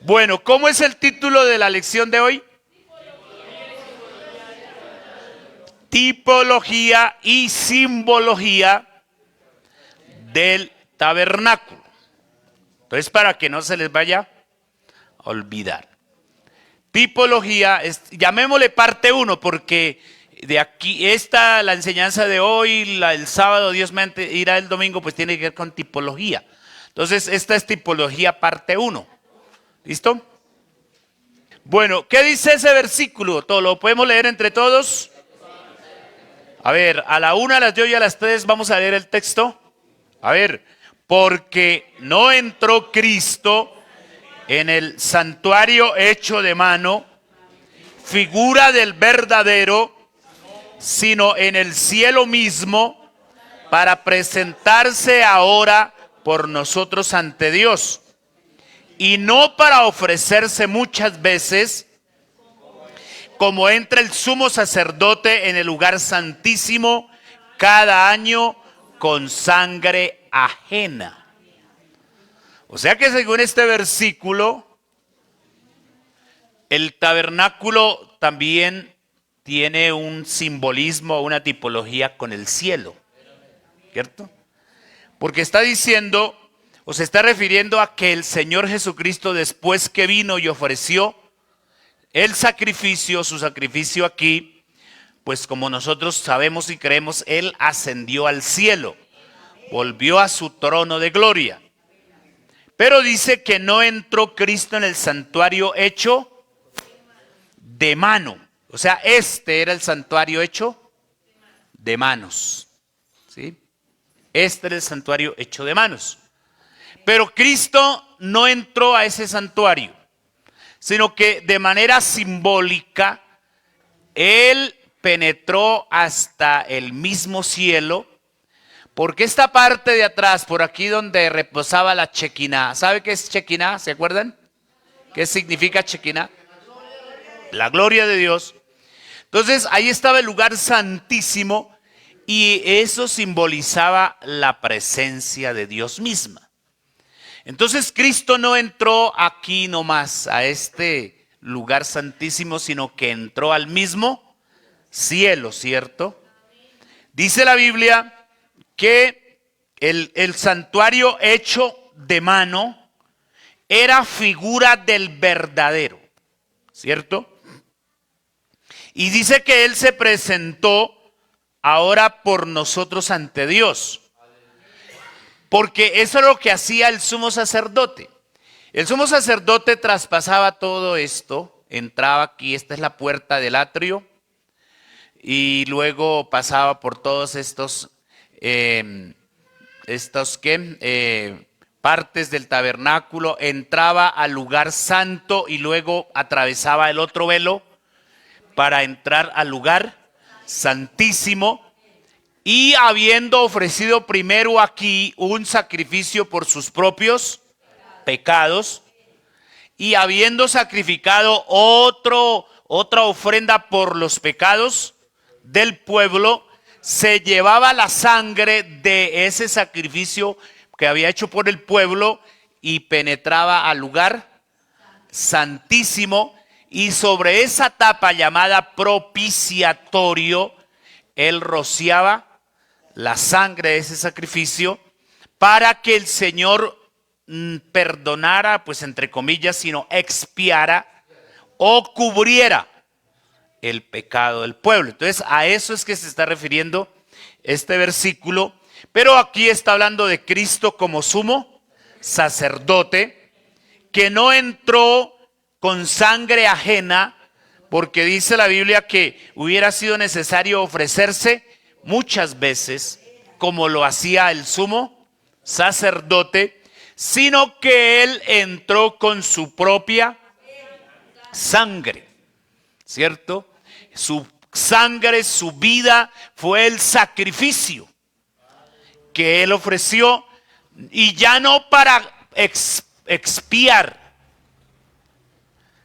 Bueno, ¿cómo es el título de la lección de hoy? Tipología y simbología del tabernáculo. Entonces, para que no se les vaya a olvidar. Tipología, llamémosle parte 1, porque de aquí, la enseñanza de hoy, el sábado, Dios me irá el domingo, pues tiene que ver con tipología. Entonces, esta es tipología parte 1. ¿Listo? Bueno, ¿qué dice ese versículo? ¿Todo lo podemos leer entre todos? A ver, a la 1, a las 2 y a las 3 vamos a leer el texto. A ver, porque no entró Cristo en el santuario hecho de mano, figura del verdadero, sino en el cielo mismo, para presentarse ahora por nosotros ante Dios, y no para ofrecerse muchas veces, como entra el sumo sacerdote en el lugar santísimo cada año con sangre ajena. O sea que según este versículo, el tabernáculo también tiene un simbolismo, una tipología con el cielo, ¿cierto? Porque está diciendo, o se está refiriendo a que el Señor Jesucristo, después que vino y ofreció el sacrificio, su sacrificio aquí, pues como nosotros sabemos y creemos, Él ascendió al cielo, volvió a su trono de gloria. Pero dice que no entró Cristo en el santuario hecho de mano. O sea, este era el santuario hecho de manos. ¿Sí? Este era el santuario hecho de manos. Pero Cristo no entró a ese santuario, sino que de manera simbólica, Él penetró hasta el mismo cielo, porque esta parte de atrás, por aquí donde reposaba la Chequiná, ¿sabe qué es Chequiná? ¿Se acuerdan? ¿Qué significa Chequiná? La gloria de Dios. Entonces ahí estaba el lugar santísimo y eso simbolizaba la presencia de Dios misma. Entonces Cristo no entró aquí nomás a este lugar santísimo, sino que entró al mismo cielo, ¿cierto? Dice la Biblia que el santuario hecho de mano era figura del verdadero, ¿cierto? Y dice que Él se presentó ahora por nosotros ante Dios. Porque eso es lo que hacía el sumo sacerdote. El sumo sacerdote traspasaba todo esto, entraba aquí, esta es la puerta del atrio, y luego pasaba por todos partes del tabernáculo, entraba al lugar santo y luego atravesaba el otro velo para entrar al lugar santísimo. Y habiendo ofrecido primero aquí un sacrificio por sus propios pecados, y habiendo sacrificado otra ofrenda por los pecados del pueblo, se llevaba la sangre de ese sacrificio que había hecho por el pueblo y penetraba al lugar santísimo, y sobre esa tapa llamada propiciatorio, él rociaba la sangre de ese sacrificio para que el Señor perdonara, pues entre comillas, sino expiara o cubriera el pecado del pueblo. Entonces a eso es que se está refiriendo este versículo, pero aquí está hablando de Cristo como sumo sacerdote, que no entró con sangre ajena, porque dice la Biblia que hubiera sido necesario ofrecerse muchas veces, como lo hacía el sumo sacerdote, sino que Él entró con su propia sangre, ¿cierto? Su sangre, su vida fue el sacrificio que Él ofreció, y ya no para expiar,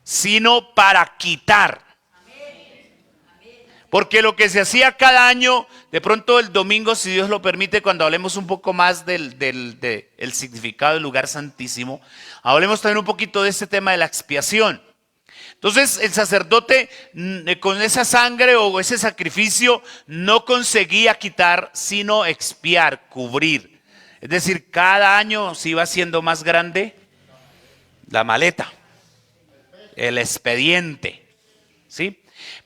sino para quitar. Porque lo que se hacía cada año, de pronto el domingo, si Dios lo permite, cuando hablemos un poco más del significado del lugar santísimo, hablemos también un poquito de este tema de la expiación. Entonces el sacerdote con esa sangre o ese sacrificio no conseguía quitar, sino expiar, cubrir. Es decir, cada año se iba haciendo más grande la maleta, el expediente, ¿sí?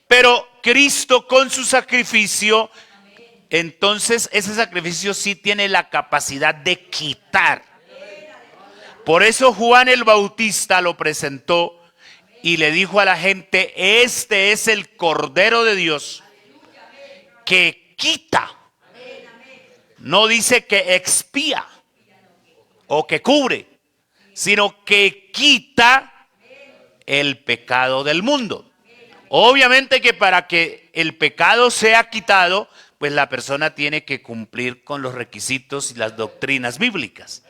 Pero Cristo con su sacrificio, entonces ese sacrificio sí tiene la capacidad de quitar. Por eso Juan el Bautista lo presentó y le dijo a la gente: este es el Cordero de Dios que quita. No dice que expía o que cubre, sino que quita el pecado del mundo. Obviamente que para que el pecado sea quitado, pues la persona tiene que cumplir con los requisitos y las doctrinas bíblicas.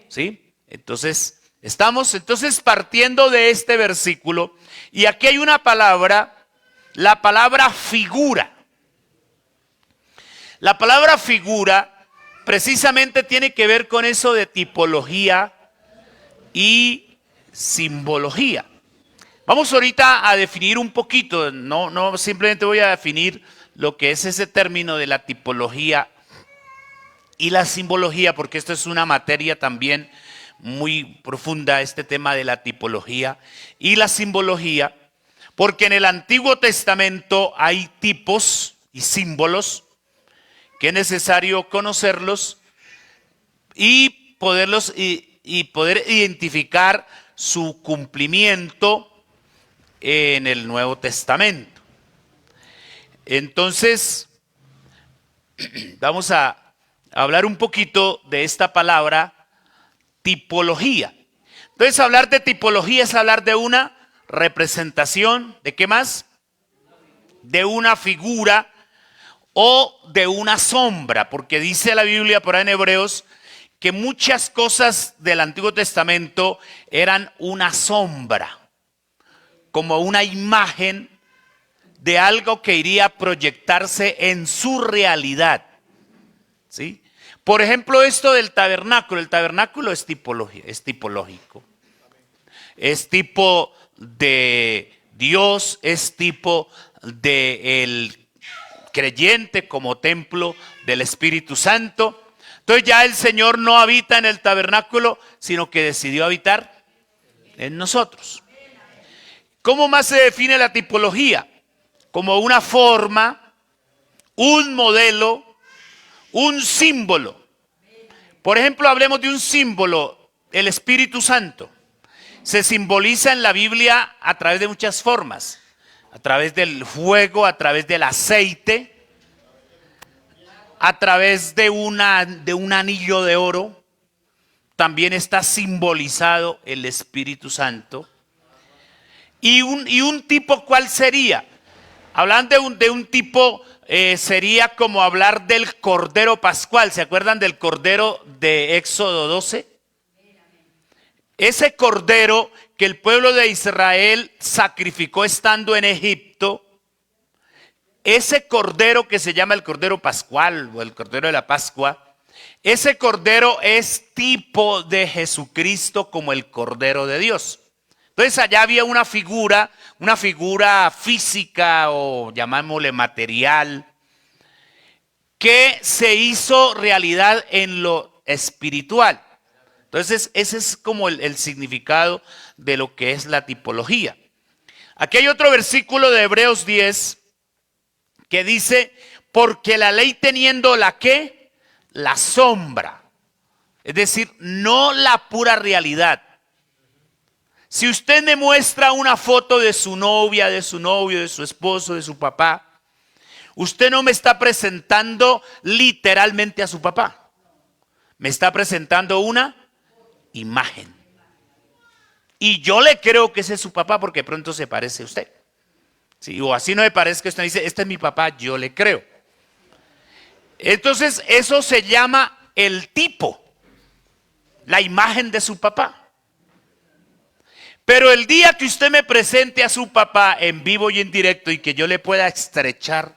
¿Sí? Entonces, estamos partiendo de este versículo, y aquí hay una palabra, la palabra figura. La palabra figura precisamente tiene que ver con eso de tipología y simbología. Vamos ahorita a definir un poquito, no simplemente voy a definir lo que es ese término de la tipología y la simbología, porque esto es una materia también muy profunda, este tema de la tipología y la simbología, porque en el Antiguo Testamento hay tipos y símbolos que es necesario conocerlos y poderlos y poder identificar su cumplimiento en el Nuevo Testamento. Entonces, vamos a hablar un poquito de esta palabra tipología. Entonces, hablar de tipología es hablar de una representación, ¿de qué más? De una figura o de una sombra, porque dice la Biblia por ahí en Hebreos que muchas cosas del Antiguo Testamento eran una sombra, como una imagen de algo que iría a proyectarse en su realidad, ¿sí? Por ejemplo, esto del tabernáculo. El tabernáculo es tipológico. Es tipo de Dios, es tipo del creyente como templo del Espíritu Santo. Entonces ya el Señor no habita en el tabernáculo, sino que decidió habitar en nosotros. ¿Cómo más se define la tipología? Como una forma, un modelo, un símbolo. Por ejemplo, hablemos de un símbolo, el Espíritu Santo. Se simboliza en la Biblia a través de muchas formas. A través del fuego, a través del aceite, a través de un anillo de oro. También está simbolizado el Espíritu Santo. ¿Y un tipo cuál sería? Hablando de un tipo, sería como hablar del Cordero Pascual. ¿Se acuerdan del Cordero de Éxodo 12? Ese Cordero que el pueblo de Israel sacrificó estando en Egipto, ese Cordero que se llama el Cordero Pascual o el Cordero de la Pascua, ese Cordero es tipo de Jesucristo como el Cordero de Dios. Entonces allá había una figura física o llamámosle material, que se hizo realidad en lo espiritual. Entonces ese es como el significado de lo que es la tipología. Aquí hay otro versículo de Hebreos 10 que dice: porque la ley teniendo la ¿qué? La sombra. Es decir, no la pura realidad. Si usted me muestra una foto de su novia, de su novio, de su esposo, de su papá, usted no me está presentando literalmente a su papá. Me está presentando una imagen. Y yo le creo que ese es su papá porque pronto se parece a usted. ¿Sí? O así no me parece que usted dice: este es mi papá, yo le creo. Entonces eso se llama el tipo, la imagen de su papá. Pero el día que usted me presente a su papá en vivo y en directo y que yo le pueda estrechar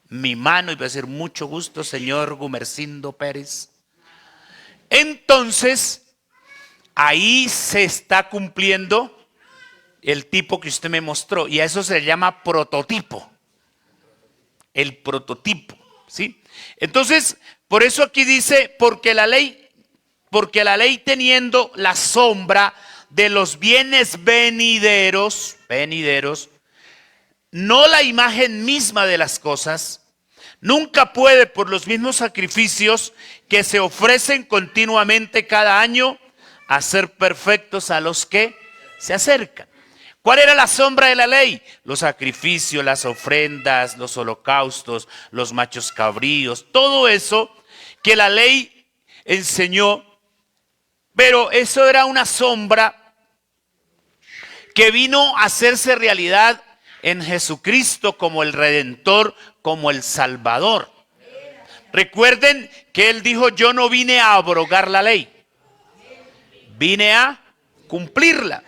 mi mano y va a decir mucho gusto, señor Gumercindo Pérez, entonces ahí se está cumpliendo el tipo que usted me mostró y a eso se le llama prototipo. El prototipo, ¿sí? Entonces, por eso aquí dice, porque la ley teniendo la sombra de los bienes venideros, no la imagen misma de las cosas, nunca puede por los mismos sacrificios que se ofrecen continuamente cada año hacer perfectos a los que se acercan. ¿Cuál era la sombra de la ley? Los sacrificios, las ofrendas, los holocaustos, los machos cabríos, todo eso que la ley enseñó, pero eso era una sombra que vino a hacerse realidad en Jesucristo como el Redentor, como el Salvador. Recuerden que Él dijo, yo no vine a abrogar la ley, vine a cumplirla.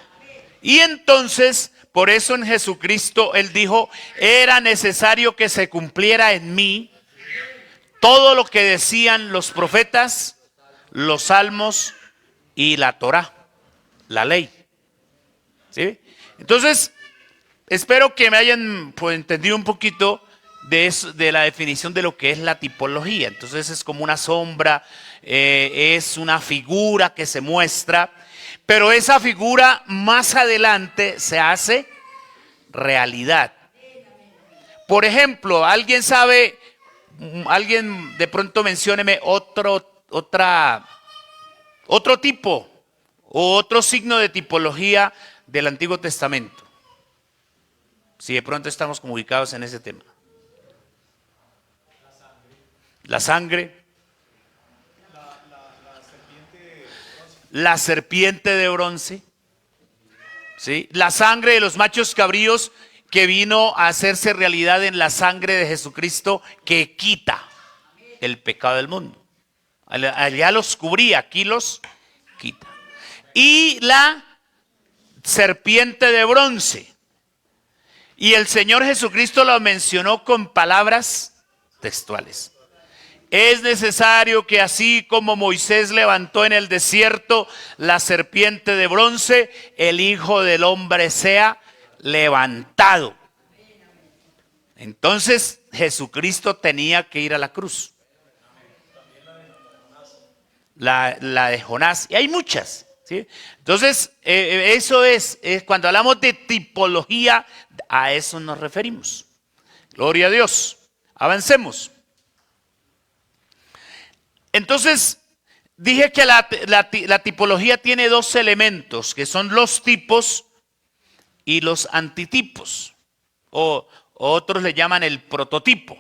Y entonces, por eso en Jesucristo Él dijo, era necesario que se cumpliera en mí todo lo que decían los profetas, los salmos y la Torá, la ley. ¿Sí? Entonces, espero que me hayan entendido un poquito de eso, de la definición de lo que es la tipología. Entonces es como una sombra, es una figura que se muestra, pero esa figura más adelante se hace realidad. Por ejemplo, alguien sabe, alguien de pronto mencióneme otro tipo o otro signo de tipología del Antiguo Testamento. Si de pronto estamos como ubicados en ese tema. La sangre. La serpiente de bronce. ¿Sí? La sangre de los machos cabríos que vino a hacerse realidad en la sangre de Jesucristo que quita el pecado del mundo. Allá los cubría, aquí los quita. Y la serpiente de bronce. Y el Señor Jesucristo lo mencionó con palabras textuales. Es necesario que así como Moisés levantó en el desierto la serpiente de bronce, el Hijo del Hombre sea levantado. Entonces Jesucristo tenía que ir a la cruz. La de Jonás. Y hay muchas. ¿Sí? Entonces, eso es cuando hablamos de tipología, a eso nos referimos. Gloria a Dios. Avancemos. Entonces, dije que la tipología tiene dos elementos, que son los tipos y los antitipos, o otros le llaman el prototipo,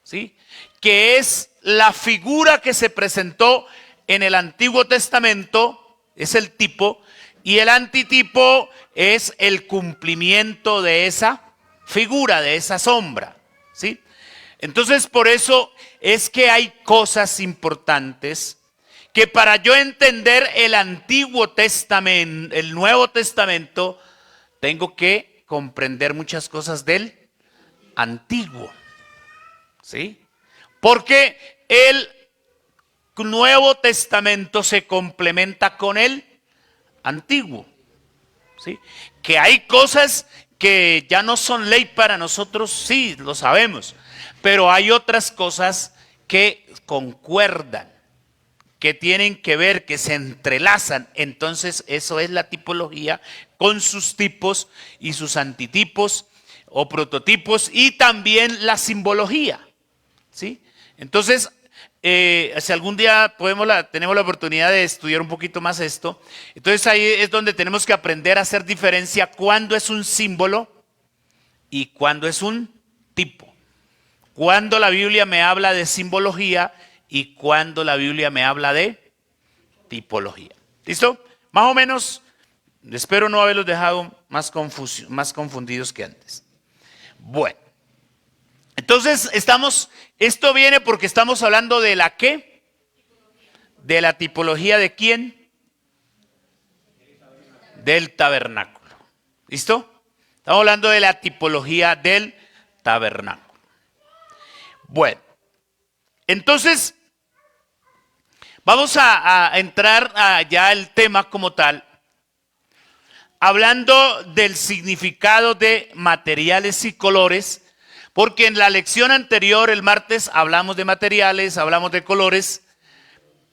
¿sí? Que es la figura que se presentó en el Antiguo Testamento, es el tipo, y el antitipo es el cumplimiento de esa figura, de esa sombra, ¿sí? Entonces, por eso es que hay cosas importantes que para yo entender el Antiguo Testamento, el Nuevo Testamento, tengo que comprender muchas cosas del Antiguo, ¿sí? Porque el Nuevo Testamento se complementa con el Antiguo, ¿sí? Que hay cosas que ya no son ley para nosotros, sí, lo sabemos. Pero hay otras cosas que concuerdan, que tienen que ver, que se entrelazan. Entonces eso es la tipología con sus tipos y sus antitipos o prototipos y también la simbología, ¿sí? Entonces, si algún día tenemos la oportunidad de estudiar un poquito más esto, entonces ahí es donde tenemos que aprender a hacer diferencia cuándo es un símbolo y cuándo es un tipo. Cuando la Biblia me habla de simbología y cuando la Biblia me habla de tipología. ¿Listo? Más o menos, espero no haberlos dejado más confundidos que antes. Bueno, entonces esto viene porque estamos hablando de la ¿qué? De la tipología de quién? del tabernáculo. ¿Listo? Estamos hablando de la tipología del tabernáculo. Bueno, entonces vamos a entrar ya al tema como tal, hablando del significado de materiales y colores, porque en la lección anterior, el martes, hablamos de materiales, hablamos de colores,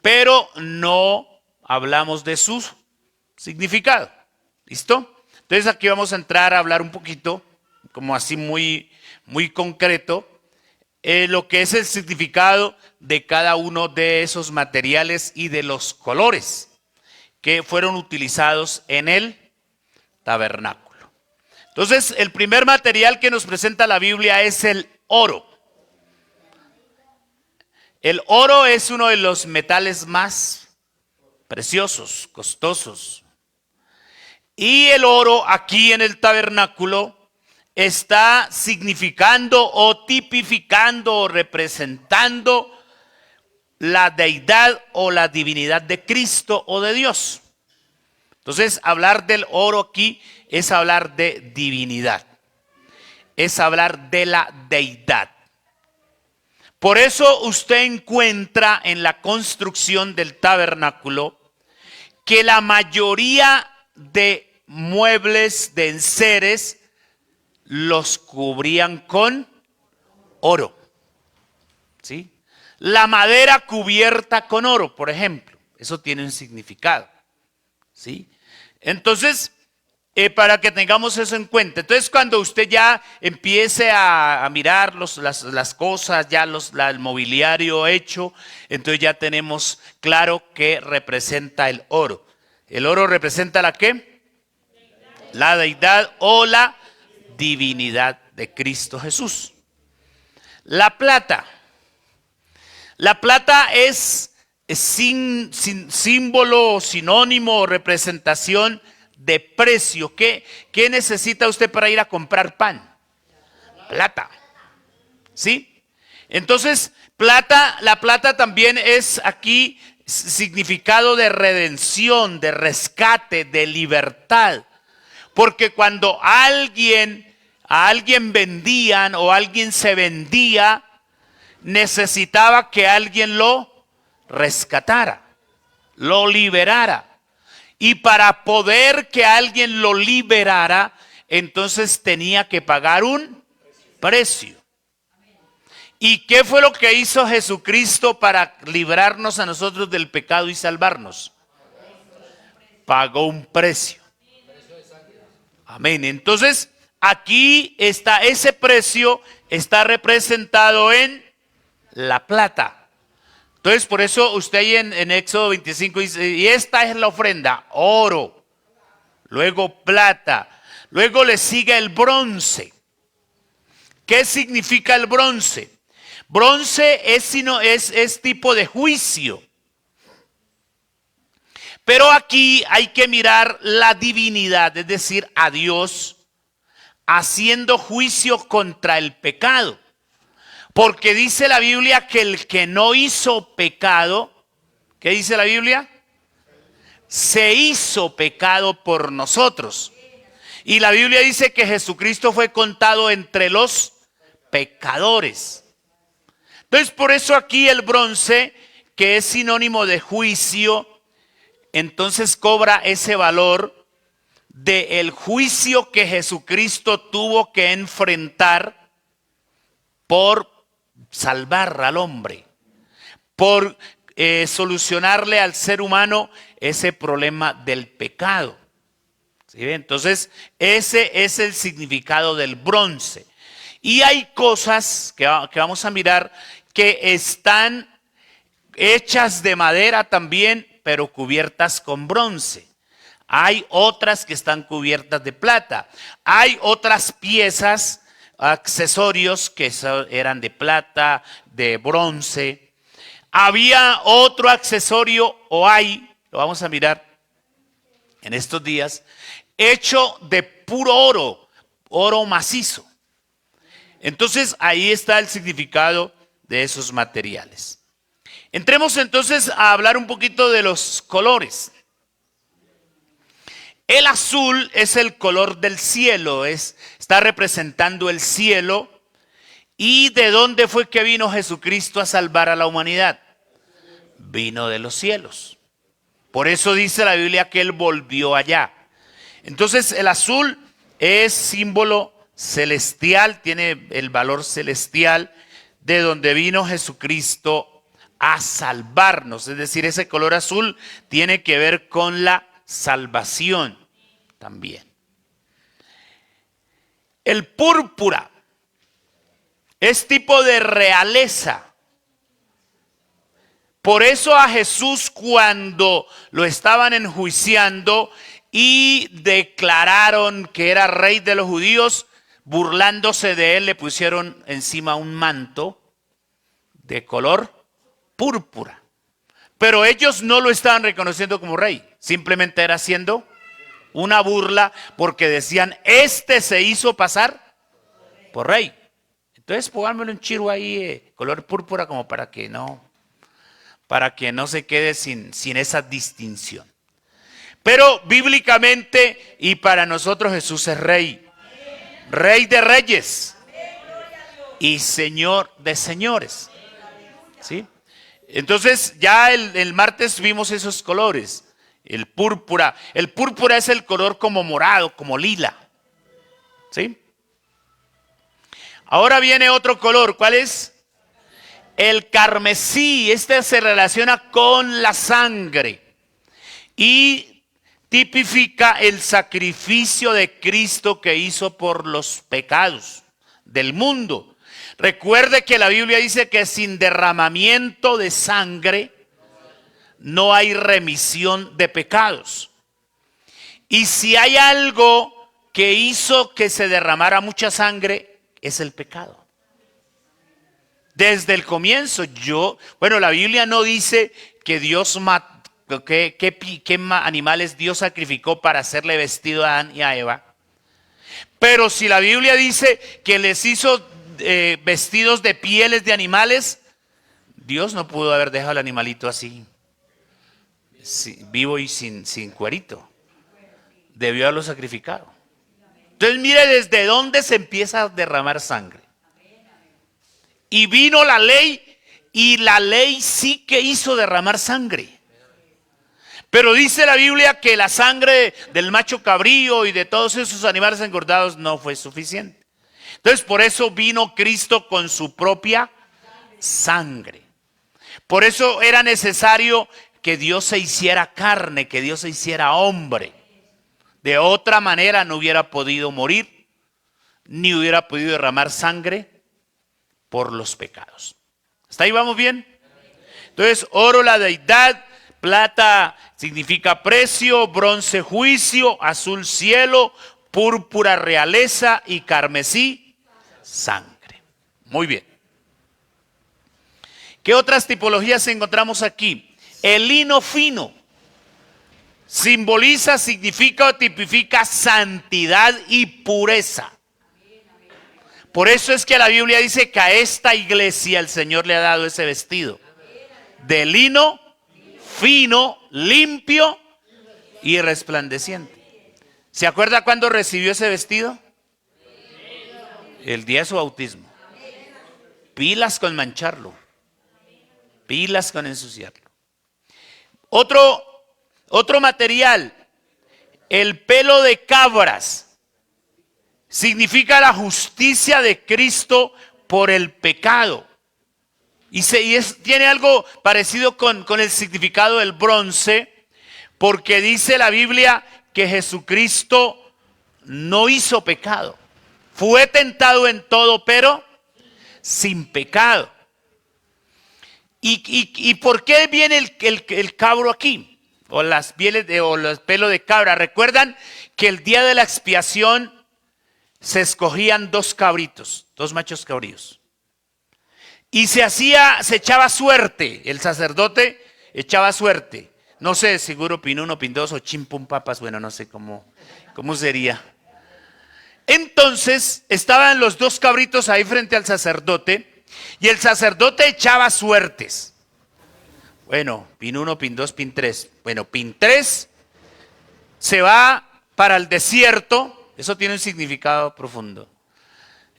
pero no hablamos de su significado. ¿Listo? Entonces aquí vamos a entrar a hablar un poquito, como así muy concreto, lo que es el significado de cada uno de esos materiales y de los colores que fueron utilizados en el tabernáculo. Entonces, el primer material que nos presenta la Biblia es el oro. El oro es uno de los metales más preciosos, costosos. Y el oro aquí en el tabernáculo está significando o tipificando o representando la deidad o la divinidad de Cristo o de Dios. Entonces, hablar del oro aquí es hablar de divinidad, es hablar de la deidad. Por eso usted encuentra en la construcción del tabernáculo que la mayoría de muebles, de enseres, los cubrían con oro. ¿Sí? La madera cubierta con oro, por ejemplo, eso tiene un significado. ¿Sí? Entonces, para que tengamos eso en cuenta. Entonces, cuando usted ya empiece a mirar las cosas, ya el mobiliario hecho, entonces ya tenemos claro que representa el oro. ¿El oro representa la qué? La deidad o la divinidad de Cristo Jesús. La plata. La plata es símbolo o sinónimo o representación de precio. ¿Qué necesita usted para ir a comprar pan? Plata. ¿Sí? Entonces, la plata también es aquí significado de redención, de rescate, de libertad. Porque cuando a alguien vendían o alguien se vendía, necesitaba que alguien lo rescatara, lo liberara. Y para poder que alguien lo liberara, entonces tenía que pagar un precio. ¿Y qué fue lo que hizo Jesucristo para librarnos a nosotros del pecado y salvarnos? Pagó un precio. Amén. Entonces, aquí está ese precio, está representado en la plata. Entonces, por eso usted ahí en Éxodo 25 dice, y esta es la ofrenda, oro, luego plata, luego le sigue el bronce. ¿Qué significa el bronce? Bronce es tipo de juicio. Pero aquí hay que mirar la divinidad, es decir, a Dios, haciendo juicio contra el pecado. Porque dice la Biblia que el que no hizo pecado, ¿qué dice la Biblia? Se hizo pecado por nosotros. Y la Biblia dice que Jesucristo fue contado entre los pecadores. Entonces, por eso aquí el bronce, que es sinónimo de juicio, entonces cobra ese valor del juicio que Jesucristo tuvo que enfrentar por salvar al hombre, por solucionarle al ser humano ese problema del pecado. ¿Sí? Entonces, ese es el significado del bronce. Y hay cosas que vamos a mirar que están hechas de madera también, pero cubiertas con bronce. Hay otras que están cubiertas de plata. Hay otras piezas, accesorios que eran de plata, de bronce. Había otro accesorio, o hay, lo vamos a mirar en estos días, hecho de puro oro, oro macizo. Entonces ahí está el significado de esos materiales. Entremos entonces a hablar un poquito de los colores. El azul es el color del cielo, está representando el cielo. ¿Y de dónde fue que vino Jesucristo a salvar a la humanidad? Vino de los cielos. Por eso dice la Biblia que Él volvió allá. Entonces el azul es símbolo celestial, tiene el valor celestial de donde vino Jesucristo a salvarnos. Es decir, ese color azul tiene que ver con la salvación también. El púrpura es tipo de realeza. Por eso a Jesús, cuando lo estaban enjuiciando y declararon que era rey de los judíos, burlándose de él, le pusieron encima un manto de color púrpura. Pero ellos no lo estaban reconociendo como rey, simplemente era haciendo una burla porque decían, este se hizo pasar por rey. Entonces pónganmelo un chiro ahí, color púrpura, como para que no se quede sin esa distinción. Pero bíblicamente y para nosotros Jesús es rey. Rey de reyes y señor de señores. ¿Sí? Entonces ya el martes vimos esos colores. El púrpura es el color como morado, como lila. ¿Sí? Ahora viene otro color, ¿cuál es? El carmesí. Este se relaciona con la sangre y tipifica el sacrificio de Cristo que hizo por los pecados del mundo. Recuerde que la Biblia dice que sin derramamiento de sangre no hay remisión de pecados. Y si hay algo que hizo que se derramara mucha sangre, es el pecado. Desde el comienzo, la Biblia no dice que Dios mató, qué animales Dios sacrificó para hacerle vestido a Adán y a Eva. Pero si la Biblia dice que les hizo vestidos de pieles de animales, Dios no pudo haber dejado al animalito así, vivo y sin cuerito. Debió haberlo sacrificado. Entonces mire desde dónde se empieza a derramar sangre. Y vino la ley, y la ley sí que hizo derramar sangre. Pero dice la Biblia que la sangre del macho cabrío y de todos esos animales engordados no fue suficiente. Entonces por eso vino Cristo con su propia sangre. Por eso era necesario que Dios se hiciera carne, que Dios se hiciera hombre. De otra manera no hubiera podido morir, ni hubiera podido derramar sangre por los pecados. ¿Hasta ahí vamos bien? Entonces, oro la deidad, plata significa precio, bronce juicio, azul cielo, púrpura realeza y carmesí sangre. Muy bien. ¿Qué otras tipologías encontramos aquí? El lino fino. Simboliza, significa o tipifica santidad y pureza. Por eso es que la Biblia dice que a esta iglesia el Señor le ha dado ese vestido de lino fino, limpio y resplandeciente. ¿Se acuerda cuándo recibió ese vestido? El día de su bautismo. Pilas con mancharlo, pilas con ensuciarlo. Otro material, el pelo de cabras, significa la justicia de Cristo por el pecado. Y tiene algo parecido con el significado del bronce, porque dice la Biblia que Jesucristo no hizo pecado. Fue tentado en todo, pero sin pecado. ¿Y por qué viene el cabro aquí? O las pieles o los pelos de cabra. ¿Recuerdan que el día de la expiación se escogían dos cabritos, dos machos cabríos? Y se echaba suerte, el sacerdote echaba suerte. No sé, seguro pin 1, pin 2 o chimpum papas, bueno, no sé cómo sería. Entonces estaban los dos cabritos ahí frente al sacerdote y el sacerdote echaba suertes. Bueno, pin 1, pin 2, pin 3. Bueno, pin 3 se va para el desierto. Eso tiene un significado profundo.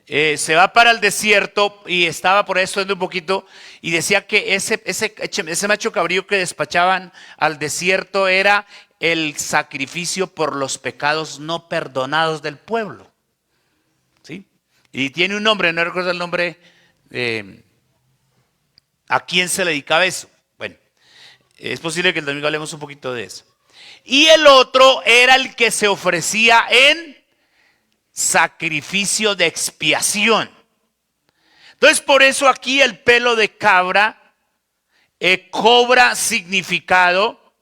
Se va para el desierto y estaba por ahí estudiando un poquito y decía que ese macho cabrío que despachaban al desierto era el sacrificio por los pecados no perdonados del pueblo. ¿Sí? Y tiene un nombre, no recuerdo el nombre, a quién se le dedicaba eso. Bueno, es posible que el domingo hablemos un poquito de eso. Y el otro era el que se ofrecía en sacrificio de expiación. Entonces, por eso aquí el pelo de cabra cobra significado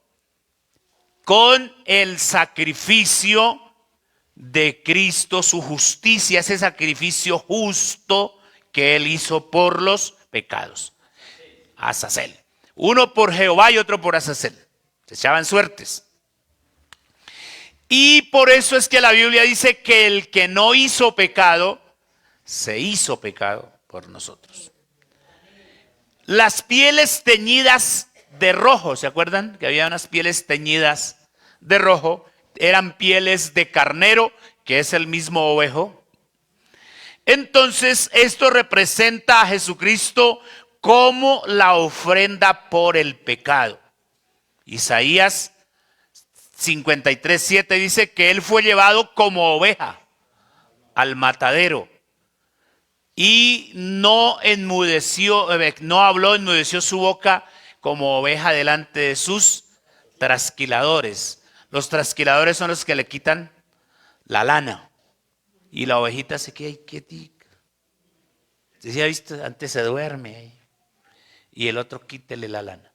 con el sacrificio de Cristo, su justicia, ese sacrificio justo que Él hizo por los pecados. Azazel. Uno por Jehová y otro por Azazel. Se echaban suertes. Y por eso es que la Biblia dice que el que no hizo pecado, se hizo pecado por nosotros. Las pieles teñidas de rojo, ¿se acuerdan? Que había unas pieles teñidas de rojo. Eran pieles de carnero, que es el mismo ovejo. Entonces, esto representa a Jesucristo como la ofrenda por el pecado. Isaías 53:7 dice que Él fue llevado como oveja al matadero y no enmudeció su boca como oveja delante de sus trasquiladores. Los trasquiladores son los que le quitan la lana y la ovejita se queda ahí quietica. ¿Sí ha visto? Antes se duerme ahí y el otro quítele la lana.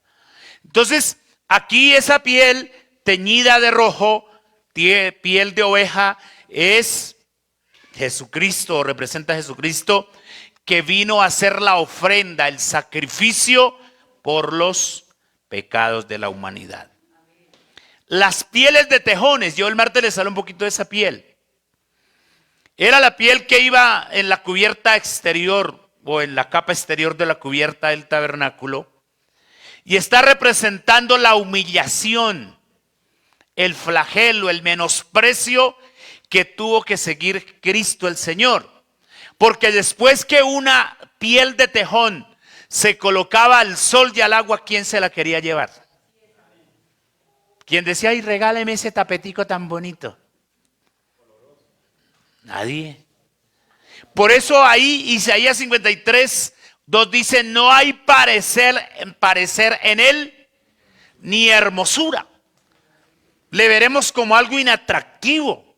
Entonces, aquí esa piel teñida de rojo, piel de oveja, es Jesucristo, representa a Jesucristo, que vino a hacer la ofrenda, el sacrificio por los pecados de la humanidad. Las pieles de tejones, yo el martes les hablé un poquito de esa piel. Era la piel que iba en la cubierta exterior o en la capa exterior de la cubierta del tabernáculo y está representando la humillación, el flagelo, el menosprecio que tuvo que seguir Cristo el Señor. Porque después que una piel de tejón se colocaba al sol y al agua, ¿quién se la quería llevar? ¿Quién decía, ay, regáleme ese tapetico tan bonito? Nadie. Por eso ahí Isaías 53:2 dice, no hay parecer en él ni hermosura. Le veremos como algo inatractivo.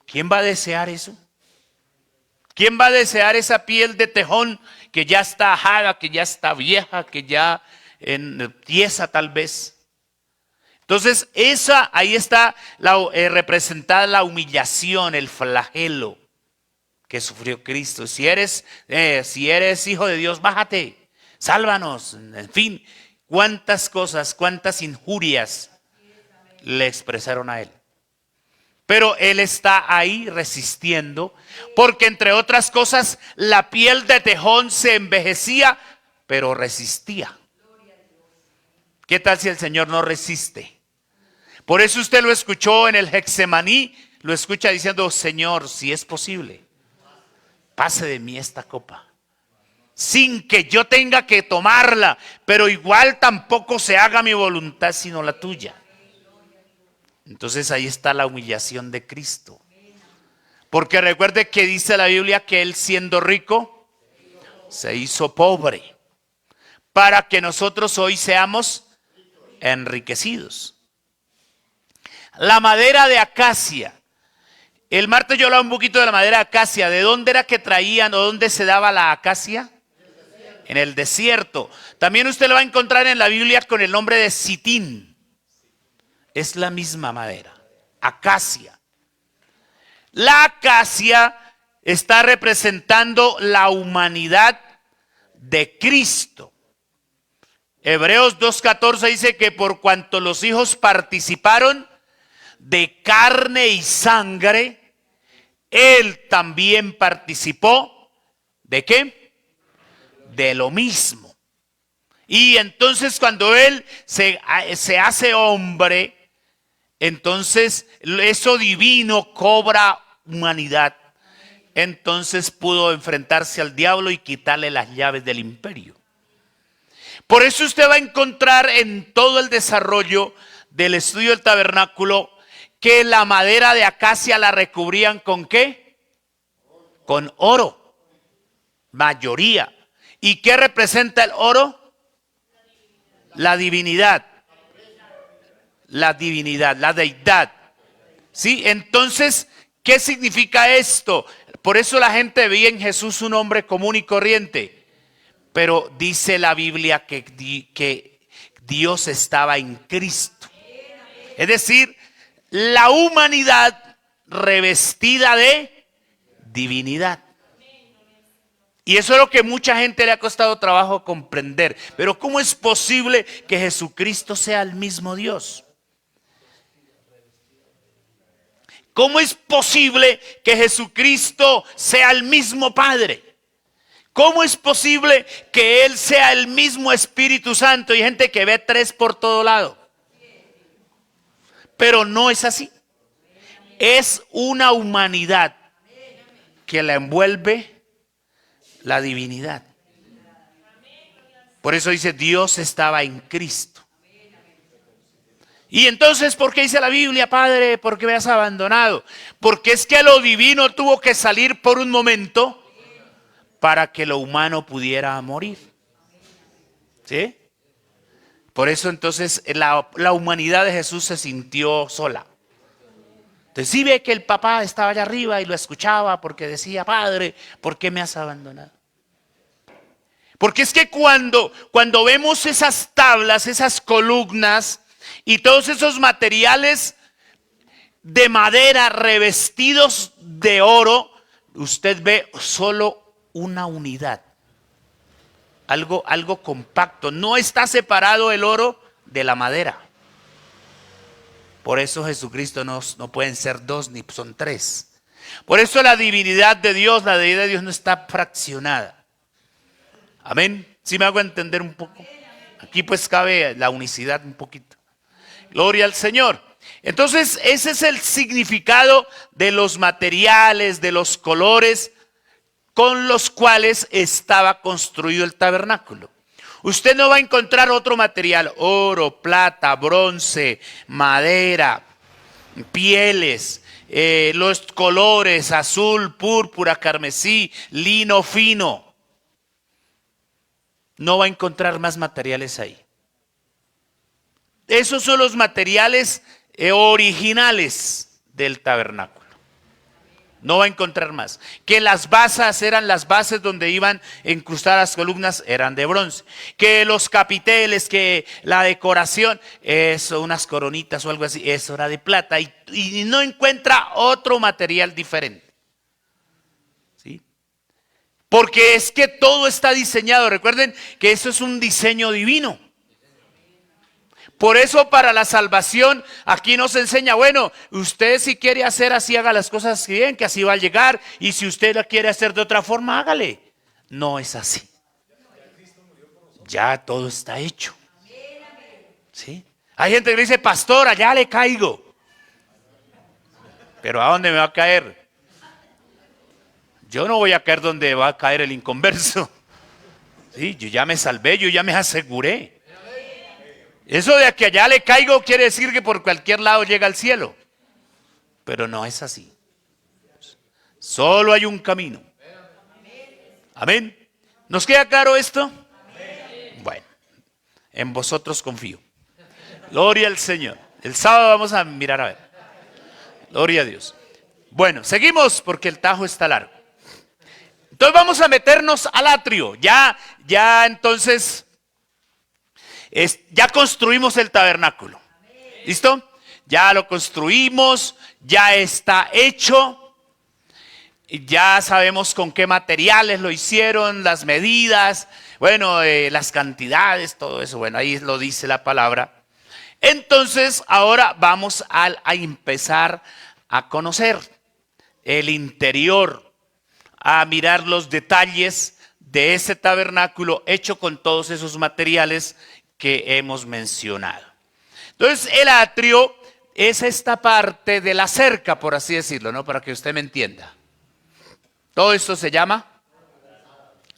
¿Quién va a desear eso? ¿Quién va a desear esa piel de tejón que ya está ajada, que ya está vieja, que ya tiesa tal vez? Entonces, ahí está representada la humillación, el flagelo que sufrió Cristo. Si eres hijo de Dios, bájate, sálvanos. En fin, cuántas cosas, cuántas injurias le expresaron a él. Pero él está ahí resistiendo, porque entre otras cosas, la piel de tejón se envejecía, pero resistía. ¿Qué tal si el Señor no resiste? Por eso usted lo escuchó en el Getsemaní, lo escucha diciendo, Señor, si es posible, pase de mí esta copa, sin que yo tenga que tomarla, pero igual tampoco se haga mi voluntad, sino la tuya. Entonces ahí está la humillación de Cristo. Porque recuerde que dice la Biblia que Él siendo rico, se hizo pobre, para que nosotros hoy seamos enriquecidos. La madera de acacia. El martes yo hablaba un poquito de la madera de acacia. ¿De dónde era que traían o dónde se daba la acacia? En el desierto. También usted lo va a encontrar en la Biblia con el nombre de sitín. Es la misma madera, acacia. La acacia está representando la humanidad de Cristo. Hebreos 2:14 dice que por cuanto los hijos participaron de carne y sangre, Él también participó, ¿de qué? De lo mismo. Y entonces cuando Él se hace hombre, entonces eso divino cobra humanidad. Entonces pudo enfrentarse al diablo y quitarle las llaves del imperio. Por eso usted va a encontrar en todo el desarrollo del estudio del tabernáculo que la madera de acacia la recubrían ¿con qué? Con oro. Mayoría. ¿Y qué representa el oro? La divinidad. La divinidad, la deidad. ¿Sí? Entonces, ¿qué significa esto? Por eso la gente veía en Jesús un hombre común y corriente. Pero dice la Biblia que Dios estaba en Cristo. Es decir, la humanidad revestida de divinidad. Y eso es lo que mucha gente le ha costado trabajo comprender. Pero ¿cómo es posible que Jesucristo sea el mismo Dios? ¿Cómo es posible que Jesucristo sea el mismo Padre? ¿Cómo es posible que Él sea el mismo Espíritu Santo? Hay gente que ve tres por todo lado. Pero no es así. Es una humanidad que la envuelve la divinidad. Por eso dice Dios estaba en Cristo. Y entonces, ¿por qué dice la Biblia, Padre, por qué me has abandonado? Porque es que lo divino tuvo que salir por un momento para que lo humano pudiera morir. ¿Sí? Por eso entonces la humanidad de Jesús se sintió sola. Entonces sí ve que el papá estaba allá arriba y lo escuchaba porque decía, Padre, ¿por qué me has abandonado? Porque es que cuando vemos esas tablas, esas columnas y todos esos materiales de madera revestidos de oro, usted ve solo una unidad, algo compacto. No está separado el oro de la madera. Por eso Jesucristo no pueden ser dos ni son tres. Por eso la divinidad de Dios, la deidad de Dios no está fraccionada. Amén. ¿Sí me hago entender un poco? Aquí pues cabe la unicidad un poquito. Gloria al Señor. Entonces ese es el significado de los materiales, de los colores con los cuales estaba construido el tabernáculo. Usted no va a encontrar otro material, oro, plata, bronce, madera, pieles, los colores, azul, púrpura, carmesí, lino fino. No va a encontrar más materiales ahí. Esos son los materiales originales del tabernáculo. No va a encontrar más. Que las basas eran las bases donde iban incrustadas las columnas, eran de bronce. Que los capiteles, que la decoración, eso, unas coronitas o algo así, eso era de plata. Y no encuentra otro material diferente. ¿Sí? Porque es que todo está diseñado. Recuerden que eso es un diseño divino. Por eso para la salvación aquí nos enseña, bueno, usted si quiere hacer así, haga las cosas bien, que así va a llegar. Y si usted la quiere hacer de otra forma, hágale. No es así. Ya todo está hecho. ¿Sí? Hay gente que dice, pastor, allá le caigo. Pero ¿a dónde me va a caer? Yo no voy a caer donde va a caer el inconverso. Sí, yo ya me salvé, yo ya me aseguré. Eso de que allá le caigo quiere decir que por cualquier lado llega al cielo. Pero no es así. Solo hay un camino. Amén. ¿Nos queda claro esto? Bueno, en vosotros confío. Gloria al Señor. El sábado vamos a mirar a ver. Gloria a Dios. Bueno, seguimos porque el tajo está largo. Entonces vamos a meternos al atrio. Ya entonces... ya construimos el tabernáculo. ¿Listo? Ya lo construimos, ya está hecho. Ya sabemos con qué materiales lo hicieron, las medidas, bueno, las cantidades, todo eso. Bueno, ahí lo dice la palabra. Entonces, ahora vamos a empezar a conocer el interior, a mirar los detalles de ese tabernáculo hecho con todos esos materiales que hemos mencionado. Entonces el atrio es esta parte de la cerca, por así decirlo, ¿no? Para que usted me entienda. Todo esto se llama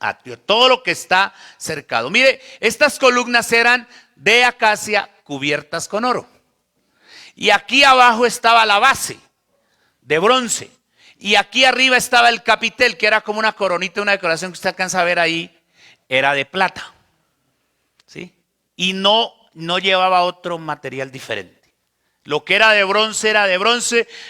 atrio, todo lo que está cercado. Mire, estas columnas eran de acacia cubiertas con oro. Y aquí abajo estaba la base de bronce. Y aquí arriba estaba el capitel, que era como una coronita, una decoración que usted alcanza a ver ahí, era de plata. ¿Sí? Y no llevaba otro material diferente. Lo que era de bronce,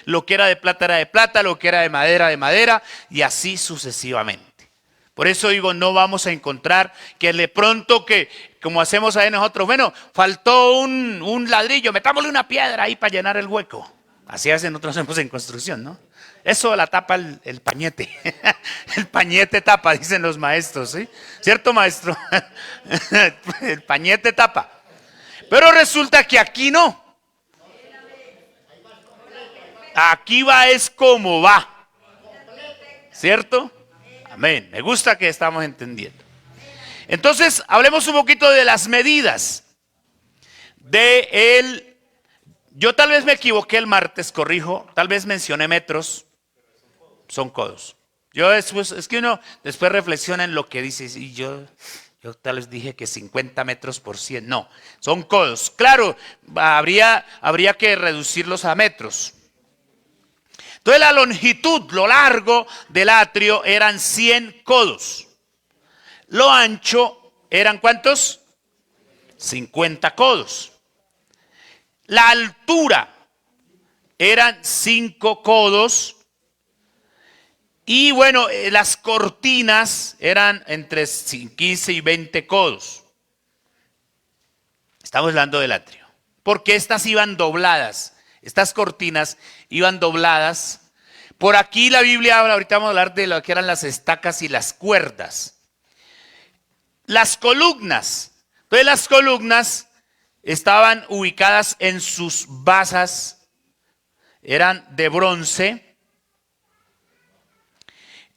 lo que era de plata, lo que era de madera, y así sucesivamente. Por eso digo, no vamos a encontrar que de pronto que, como hacemos ahí nosotros, bueno, faltó un ladrillo, metámosle una piedra ahí para llenar el hueco. Así hacen nosotros hacemos en construcción, ¿no? Eso la tapa el pañete. El pañete tapa, dicen los maestros, ¿sí? ¿Cierto, maestro? El pañete tapa. Pero resulta que aquí no. Aquí va es como va. ¿Cierto? Amén. Me gusta que estamos entendiendo. Entonces, hablemos un poquito de las medidas. Yo tal vez me equivoqué el martes, corrijo. Tal vez mencioné metros. Son codos. Yo después, es que uno después reflexiona en lo que dice. Y yo tal vez dije que 50 metros por 100. No, son codos. Claro, habría que reducirlos a metros. Entonces la longitud, lo largo del atrio eran 100 codos. Lo ancho eran ¿cuántos? 50 codos. La altura eran 5 codos. Y bueno, las cortinas eran entre 15 y 20 codos. Estamos hablando del atrio. Porque estas iban dobladas. Estas cortinas iban dobladas. Por aquí la Biblia habla, ahorita vamos a hablar de lo que eran las estacas y las cuerdas. Las columnas. Entonces las columnas estaban ubicadas en sus basas. Eran de bronce.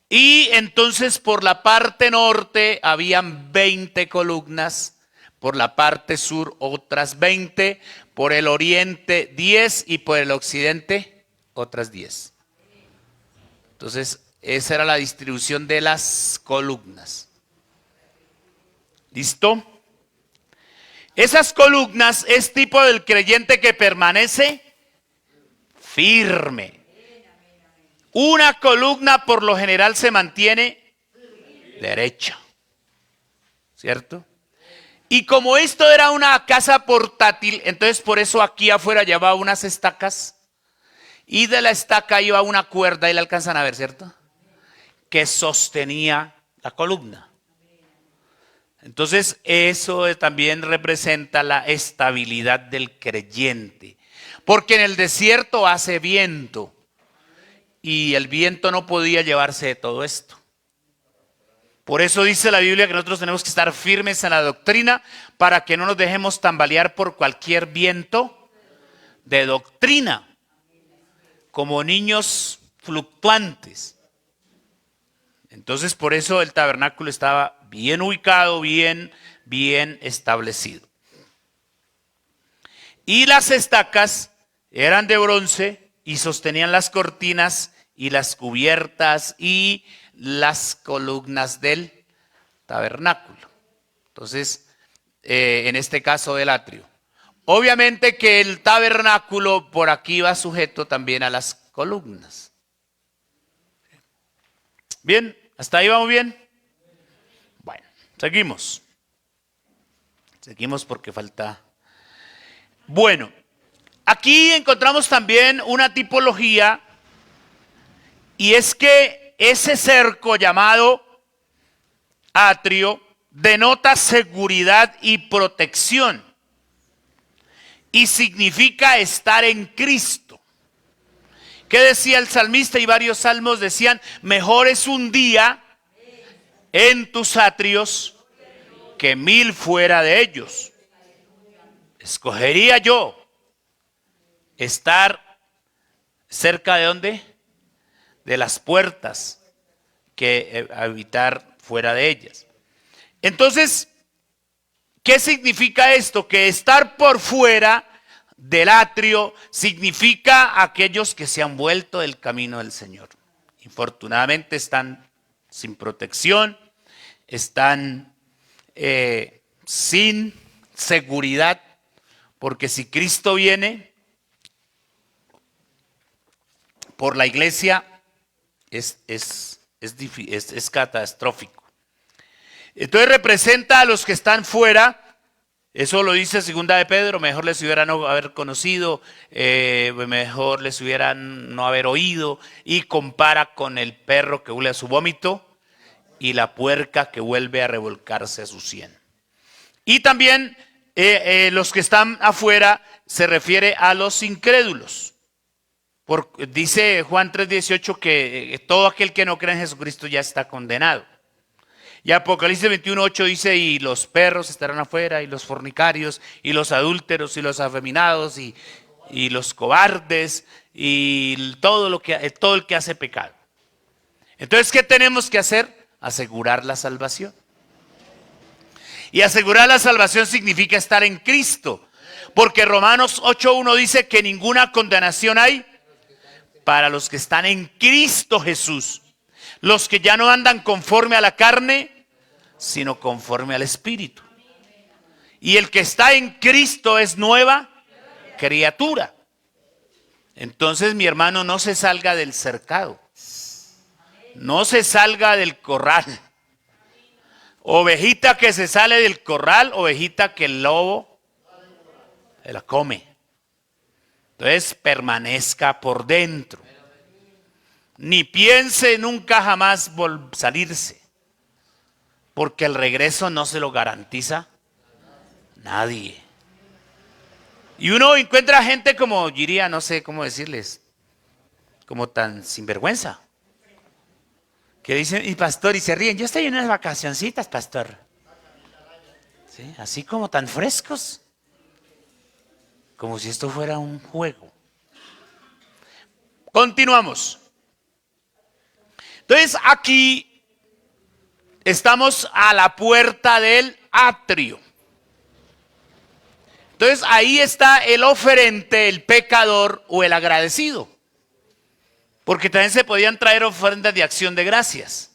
Y entonces por la parte norte habían 20 columnas. Por la parte sur otras 20, por el oriente 10 y por el occidente otras 10. Entonces, esa era la distribución de las columnas. ¿Listo? Esas columnas es tipo del creyente que permanece firme. Una columna por lo general se mantiene derecha. ¿Cierto? Y como esto era una casa portátil, entonces por eso aquí afuera llevaba unas estacas. Y de la estaca iba una cuerda, y la alcanzan a ver, ¿cierto? Que sostenía la columna. Entonces eso también representa la estabilidad del creyente. Porque en el desierto hace viento. Y el viento no podía llevarse de todo esto. Por eso dice la Biblia que nosotros tenemos que estar firmes en la doctrina para que no nos dejemos tambalear por cualquier viento de doctrina, como niños fluctuantes. Entonces por eso el tabernáculo estaba bien ubicado, bien establecido. Y las estacas eran de bronce y sostenían las cortinas y las cubiertas y las columnas del tabernáculo. Entonces, en este caso del atrio. Obviamente que el tabernáculo por aquí va sujeto también a las columnas. Bien, ¿hasta ahí vamos bien? Bueno, seguimos. Seguimos porque falta. Bueno, aquí encontramos también una tipología y es que ese cerco llamado atrio denota seguridad y protección y significa estar en Cristo. ¿Qué decía el salmista? Y varios salmos decían, mejor es un día en tus atrios que 1000 fuera de ellos. Escogería yo estar cerca de ¿dónde? De las puertas que habitar fuera de ellas. Entonces, ¿qué significa esto? Que estar por fuera del atrio significa aquellos que se han vuelto del camino del Señor. Infortunadamente están sin protección, están sin seguridad, porque si Cristo viene por la iglesia es catastrófico. Entonces representa a los que están fuera. Eso lo dice segunda de Pedro, mejor les hubiera no haber conocido, mejor les hubieran no haber oído, y compara con el perro que huele a su vómito y la puerca que vuelve a revolcarse a su sien. Y también los que están afuera se refiere a los incrédulos. Dice Juan 3:18 que todo aquel que no cree en Jesucristo ya está condenado. Y Apocalipsis 21:8 dice, y los perros estarán afuera, y los fornicarios, y los adúlteros, y los afeminados, y los cobardes, y todo el que hace pecado. Entonces, ¿qué tenemos que hacer? Asegurar la salvación. Y asegurar la salvación significa estar en Cristo. Porque Romanos 8:1 dice que ninguna condenación hay para los que están en Cristo Jesús. Los que ya no andan conforme a la carne, sino conforme al Espíritu. Y el que está en Cristo es nueva criatura. Entonces, mi hermano, no se salga del cercado. No se salga del corral. Ovejita que se sale del corral, ovejita que el lobo se la come. Entonces, permanezca por dentro. Ni piense nunca jamás salirse, porque el regreso no se lo garantiza nadie. Y uno encuentra gente como diría, no sé cómo decirles, como tan sinvergüenza, que dicen, y pastor, y se ríen, yo estoy en unas vacacioncitas, pastor. ¿Sí? Así como tan frescos, como si esto fuera un juego. Continuamos. Entonces aquí estamos a la puerta del atrio. Entonces ahí está el oferente, el pecador o el agradecido. Porque también se podían traer ofrendas de acción de gracias.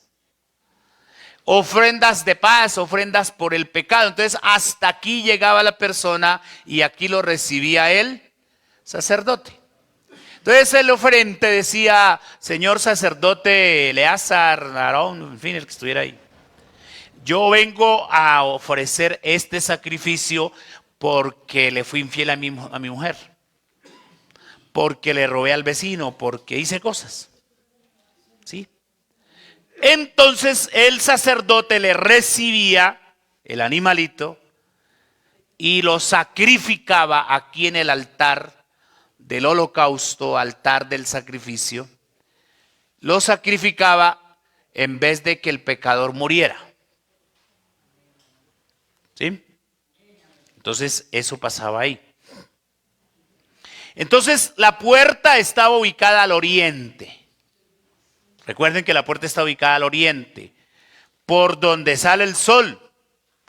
Ofrendas de paz, ofrendas por el pecado. Entonces hasta aquí llegaba la persona y aquí lo recibía el sacerdote. Entonces el oferente decía, señor sacerdote Eleazar, Aarón, en fin, el que estuviera ahí. Yo vengo a ofrecer este sacrificio porque le fui infiel a mi mujer. Porque le robé al vecino, porque hice cosas. ¿Sí? Entonces el sacerdote le recibía el animalito y lo sacrificaba aquí en el altar del holocausto, altar del sacrificio. Lo sacrificaba en vez de que el pecador muriera. ¿Sí? Entonces eso pasaba ahí. Entonces la puerta estaba ubicada al oriente. Recuerden que la puerta está ubicada al oriente, por donde sale el sol,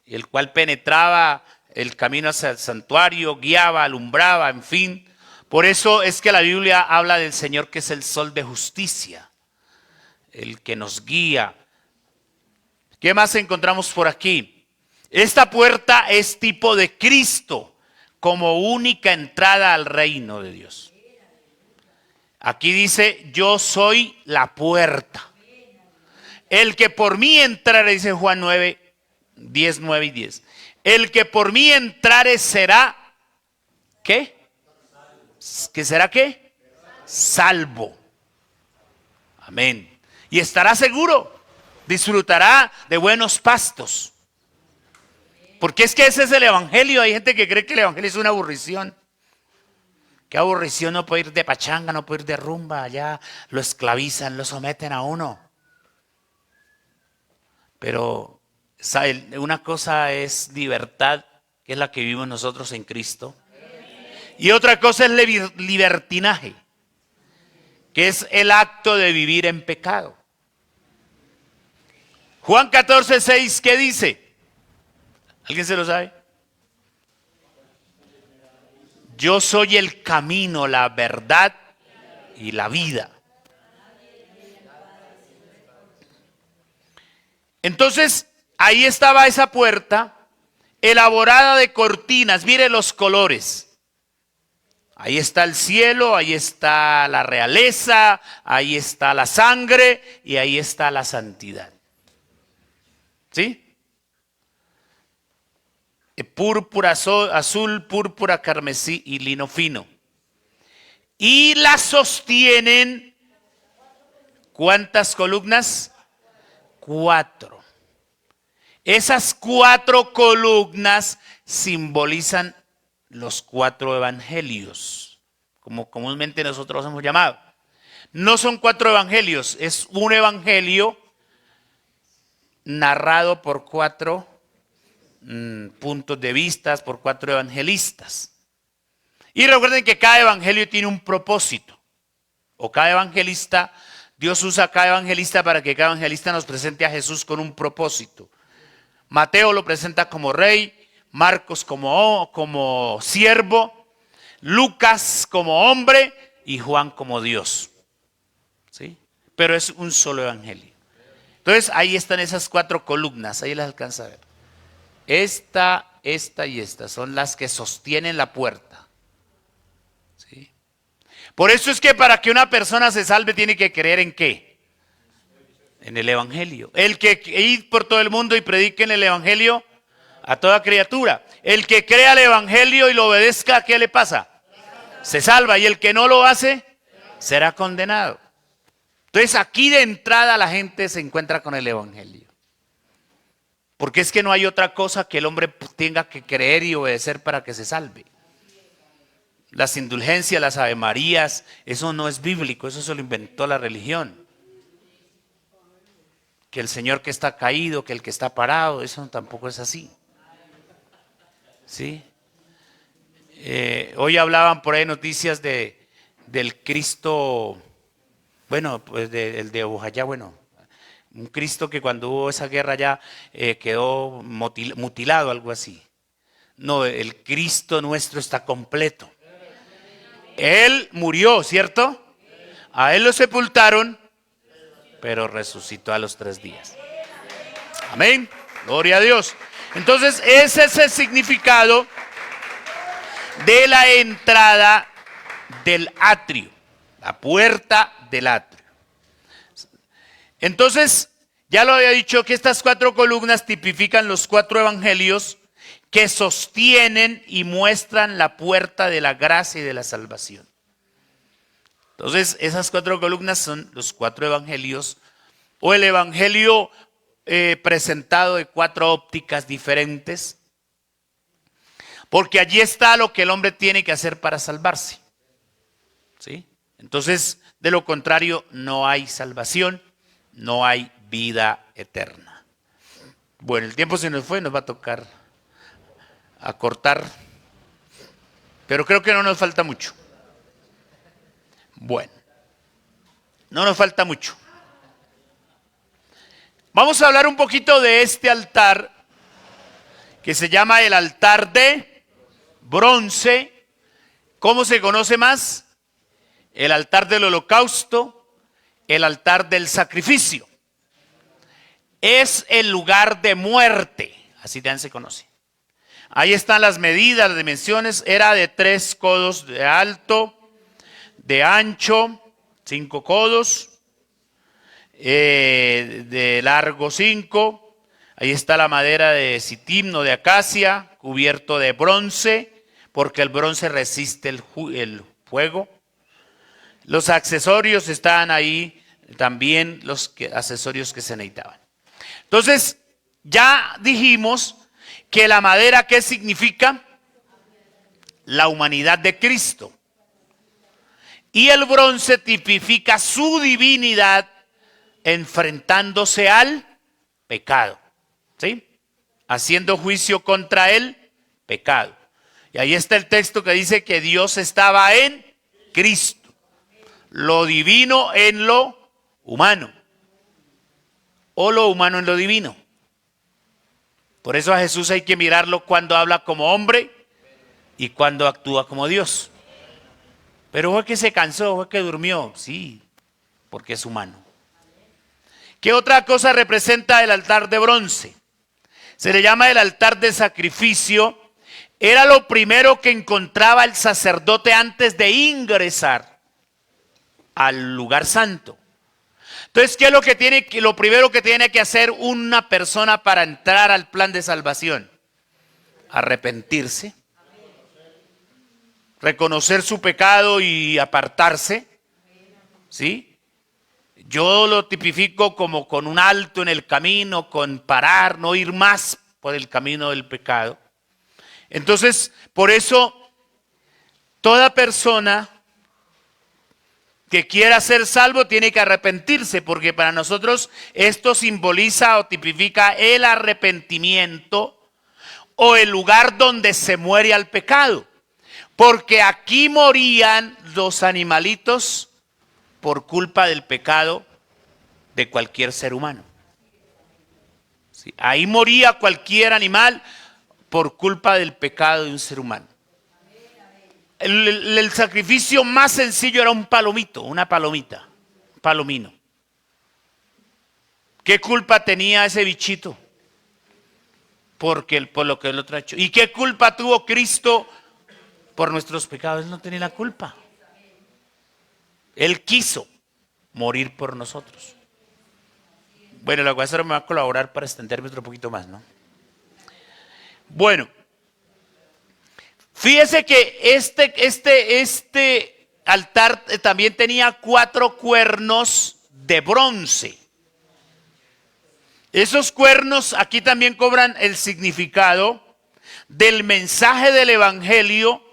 el cual penetraba el camino hacia el santuario, guiaba, alumbraba, en fin. Por eso es que la Biblia habla del Señor que es el sol de justicia, el que nos guía. ¿Qué más encontramos por aquí? Esta puerta es tipo de Cristo como única entrada al reino de Dios. Aquí dice, yo soy la puerta. El que por mí entrare, dice Juan 9, 10, 9 y 10. El que por mí entrare será, ¿qué? ¿Qué será qué? Salvo. Amén. Y estará seguro, disfrutará de buenos pastos. Porque es que ese es el evangelio. Hay gente que cree que el evangelio es una aburrición. Qué aburrición no puede ir de pachanga, no puede ir de rumba. Allá lo esclavizan, lo someten a uno. Pero una cosa es libertad, que es la que vivimos nosotros en Cristo. Y otra cosa es libertinaje, que es el acto de vivir en pecado. Juan 14, 6, ¿qué dice? ¿Alguien se lo sabe? Yo soy el camino, la verdad y la vida. Entonces, ahí estaba esa puerta, elaborada de cortinas. Mire los colores. Ahí está el cielo, ahí está la realeza, ahí está la sangre y ahí está la santidad. ¿Sí? Púrpura azul, púrpura carmesí y lino fino. Y la sostienen, ¿cuántas columnas? 4. Esas 4 columnas simbolizan los 4 evangelios, como comúnmente nosotros hemos llamado. No son 4 evangelios, es un evangelio narrado por 4 puntos de vista, por 4 evangelistas. Y recuerden que cada evangelio tiene un propósito, o cada evangelista, Dios usa a cada evangelista para que cada evangelista nos presente a Jesús con un propósito. Mateo lo presenta como rey, Marcos como siervo, Lucas como hombre y Juan como Dios. ¿Sí? Pero es un solo evangelio. Entonces ahí están esas 4 columnas, ahí las alcanza a ver. Esta y esta son las que sostienen la puerta. ¿Sí? Por eso es que para que una persona se salve tiene que creer ¿en qué? En el evangelio. El que ir por todo el mundo y prediquen el evangelio a toda criatura. El que crea el evangelio y lo obedezca, ¿qué le pasa? Se salva. Y el que no lo hace, será condenado. Entonces aquí de entrada la gente se encuentra con el evangelio. Porque es que no hay otra cosa que el hombre tenga que creer y obedecer para que se salve. Las indulgencias, las avemarías, eso no es bíblico, eso se lo inventó la religión. Que el Señor que está caído, que el que está parado, eso tampoco es así. ¿Sí? Hoy hablaban por ahí noticias del Cristo, bueno, pues el de Bojayá, bueno, un Cristo que cuando hubo esa guerra ya quedó mutilado, algo así. No, el Cristo nuestro está completo. Él murió, ¿cierto? A él lo sepultaron, pero resucitó a los 3 días. Amén. Gloria a Dios. Entonces, ese es el significado de la entrada del atrio, la puerta del atrio. Entonces, ya lo había dicho que estas 4 columnas tipifican los 4 evangelios que sostienen y muestran la puerta de la gracia y de la salvación. Entonces, esas 4 columnas son los 4 evangelios o el evangelio presentado de 4 ópticas diferentes, porque allí está lo que el hombre tiene que hacer para salvarse. ¿Sí? Entonces, de lo contrario, no hay salvación, no hay vida eterna. Bueno, el tiempo se nos fue, nos va a tocar acortar, pero creo que no nos falta mucho. Bueno, no nos falta mucho. Vamos a hablar un poquito de este altar que se llama el altar de bronce. ¿Cómo se conoce más? El altar del holocausto, el altar del sacrificio. Es el lugar de muerte, así también se conoce. Ahí están las medidas, las dimensiones. Era de 3 codos de alto, de ancho, 5 codos, de largo 5. Ahí está la madera de sitimno, de acacia, cubierto de bronce, porque el bronce resiste el fuego. Los accesorios estaban ahí, también los accesorios que se necesitaban. Entonces, ya dijimos que la madera, ¿qué significa? La humanidad de Cristo. Y el bronce tipifica su divinidad enfrentándose al pecado. ¿Sí? Haciendo juicio contra el pecado. Y ahí está el texto que dice que Dios estaba en Cristo. Lo divino en lo humano. O lo humano en lo divino. Por eso a Jesús hay que mirarlo cuando habla como hombre y cuándo actúa como Dios. Pero fue que se cansó, fue que durmió. Sí, porque es humano. ¿Qué otra cosa representa el altar de bronce? Se le llama el altar de sacrificio. Era lo primero que encontraba el sacerdote antes de ingresar al lugar santo. Entonces, ¿qué es lo primero que tiene que hacer una persona para entrar al plan de salvación? Arrepentirse, reconocer su pecado y apartarse, ¿sí? Yo lo tipifico como con un alto en el camino, con parar, no ir más por el camino del pecado. Entonces, por eso, toda persona que quiera ser salvo tiene que arrepentirse, porque para nosotros esto simboliza o tipifica el arrepentimiento o el lugar donde se muere al pecado. Porque aquí morían los animalitos por culpa del pecado de cualquier ser humano. ¿Sí? Ahí moría cualquier animal por culpa del pecado de un ser humano. El sacrificio más sencillo era un palomito, una palomita, un palomino. ¿Qué culpa tenía ese bichito? Por lo que el otro ha hecho. ¿Y qué culpa tuvo Cristo por nuestros pecados? Él no tenía la culpa. Él quiso morir por nosotros. Bueno, la guasera me va a colaborar para extenderme otro poquito más, ¿no? Bueno, fíjese que este altar también tenía 4 cuernos de bronce. Esos cuernos aquí también cobran el significado del mensaje del Evangelio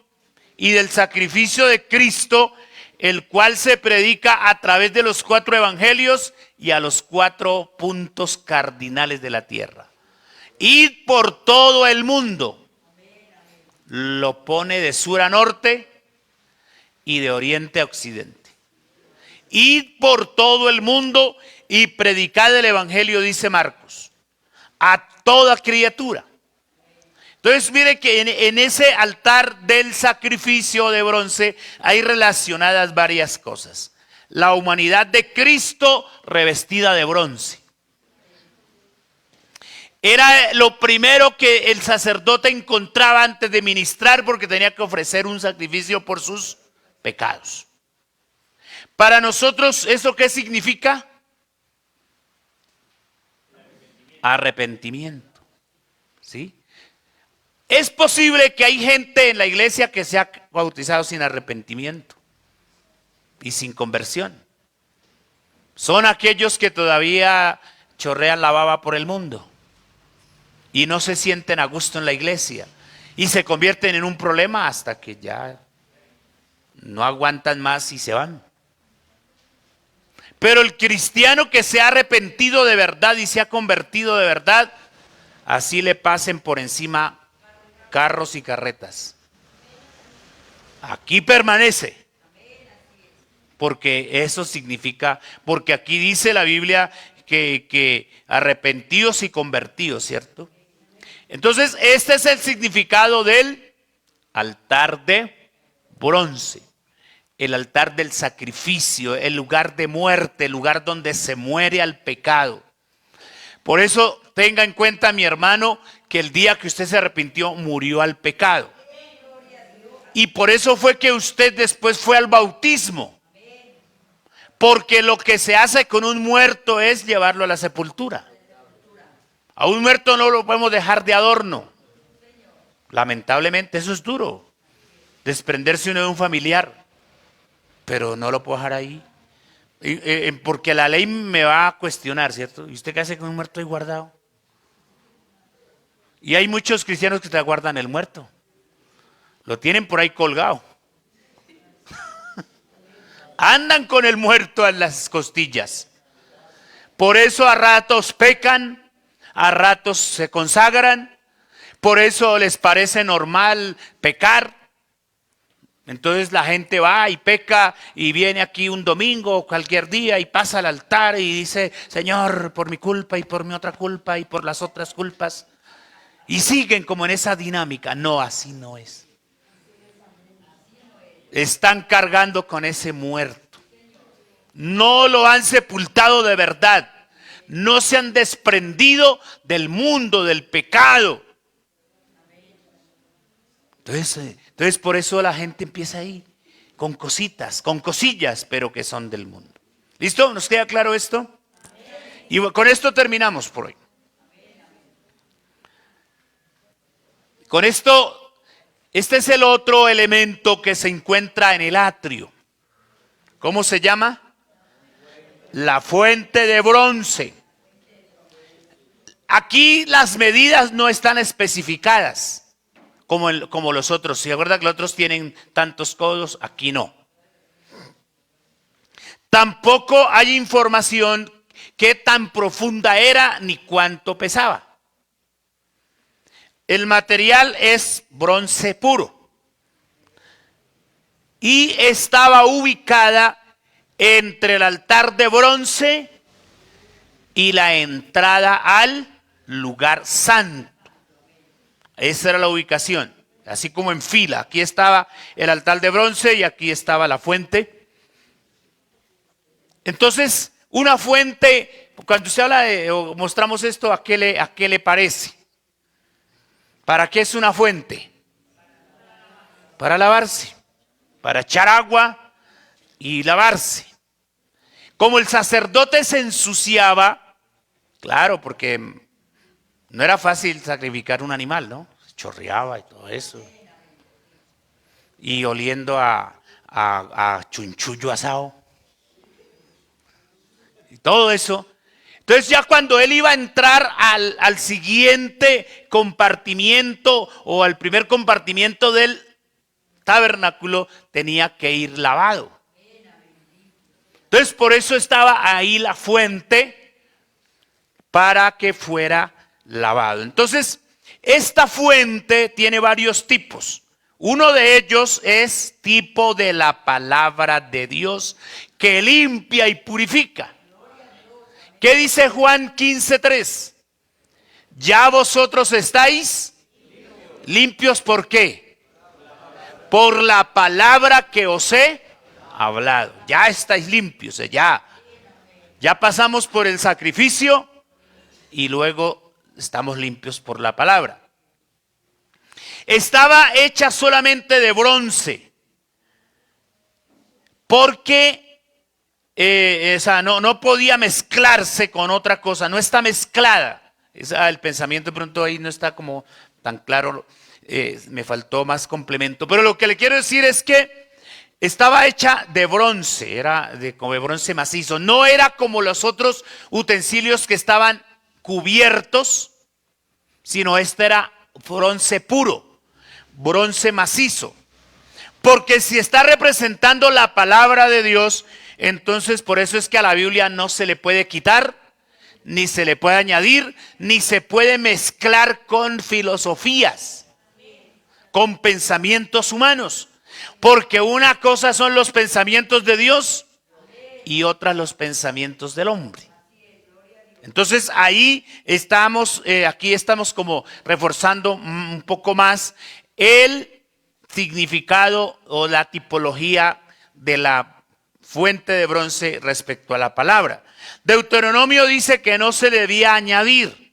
y del sacrificio de Cristo, el cual se predica a través de los 4 evangelios y a los 4 puntos cardinales de la tierra. Id por todo el mundo. Lo pone de sur a norte y de oriente a occidente. Id por todo el mundo y predicad el evangelio, dice Marcos, a toda criatura. Entonces mire que en ese altar del sacrificio de bronce hay relacionadas varias cosas. La humanidad de Cristo revestida de bronce. Era lo primero que el sacerdote encontraba antes de ministrar, porque tenía que ofrecer un sacrificio por sus pecados. Para nosotros, ¿eso qué significa? Arrepentimiento. ¿Sí? Es posible que hay gente en la iglesia que se ha bautizado sin arrepentimiento y sin conversión. Son aquellos que todavía chorrean la baba por el mundo y no se sienten a gusto en la iglesia y se convierten en un problema hasta que ya no aguantan más y se van. Pero el cristiano que se ha arrepentido de verdad y se ha convertido de verdad, así le pasen por encima carros y carretas, aquí permanece. Porque eso significa, porque aquí dice la Biblia que arrepentidos y convertidos, ¿cierto? Entonces, este es el significado del altar de bronce, el altar del sacrificio, el lugar de muerte, el lugar donde se muere al pecado. Por eso tenga en cuenta, mi hermano, que el día que usted se arrepintió, murió al pecado. Y por eso fue que usted después fue al bautismo. Porque lo que se hace con un muerto es llevarlo a la sepultura. A un muerto no lo podemos dejar de adorno. Lamentablemente eso es duro. Desprenderse uno de un familiar. Pero no lo puedo dejar ahí. Porque la ley me va a cuestionar, ¿cierto? ¿Y usted qué hace con un muerto ahí guardado? Y hay muchos cristianos que te guardan el muerto. Lo tienen por ahí colgado. Andan con el muerto en las costillas. Por eso a ratos pecan, a ratos se consagran. Por eso les parece normal pecar. Entonces la gente va y peca y viene aquí un domingo o cualquier día y pasa al altar y dice: Señor, por mi culpa y por mi otra culpa y por las otras culpas. Y siguen como en esa dinámica. No, así no es. están cargando con ese muerto. No lo han sepultado de verdad. No se han desprendido del mundo, del pecado. Entonces por eso la gente empieza ahí, con cositas, con cosillas, pero que son del mundo. ¿Listo? ¿Nos queda claro esto? Y con esto terminamos por hoy. Con esto, este es el otro elemento que se encuentra en el atrio. ¿Cómo se llama? La fuente de bronce. Aquí las medidas no están especificadas como los otros. ¿Se acuerdan que los otros tienen tantos codos? Aquí no. Tampoco hay información qué tan profunda era ni cuánto pesaba. El material es bronce puro y estaba ubicada entre el altar de bronce y la entrada al lugar santo. Esa era la ubicación, así como en fila. Aquí estaba el altar de bronce y aquí estaba la fuente. Entonces, una fuente, cuando se habla de, o mostramos esto, ¿a qué le parece? ¿Para qué es una fuente? Para lavarse, para echar agua y lavarse. Como el sacerdote se ensuciaba, claro, porque no era fácil sacrificar un animal, ¿no? Se chorreaba y todo eso. Y oliendo a chunchullo asado. Y todo eso. Entonces ya cuando él iba a entrar al siguiente compartimiento o al primer compartimiento del tabernáculo, tenía que ir lavado. Entonces por eso estaba ahí la fuente para que fuera lavado. Entonces esta fuente tiene varios tipos. Uno de ellos es tipo de la palabra de Dios que limpia y purifica. ¿Qué dice Juan 15:3? Ya vosotros estáis limpios, ¿por qué? Por la palabra que os he hablado. Ya estáis limpios, ya pasamos por el sacrificio y luego estamos limpios por la palabra. Estaba hecha solamente de bronce porque no podía mezclarse con otra cosa, no está mezclada. El pensamiento de pronto ahí no está como tan claro, me faltó más complemento. Pero lo que le quiero decir es que estaba hecha de bronce, era como de bronce macizo. No era como los otros utensilios que estaban cubiertos, sino este era bronce puro, bronce macizo. Porque si está representando la palabra de Dios, entonces por eso es que a la Biblia no se le puede quitar, ni se le puede añadir, ni se puede mezclar con filosofías, con pensamientos humanos. Porque una cosa son los pensamientos de Dios y otra los pensamientos del hombre. Entonces ahí estamos, aquí estamos como reforzando un poco más el significado o la tipología de la fuente de bronce respecto a la palabra. Deuteronomio dice que no se debía añadir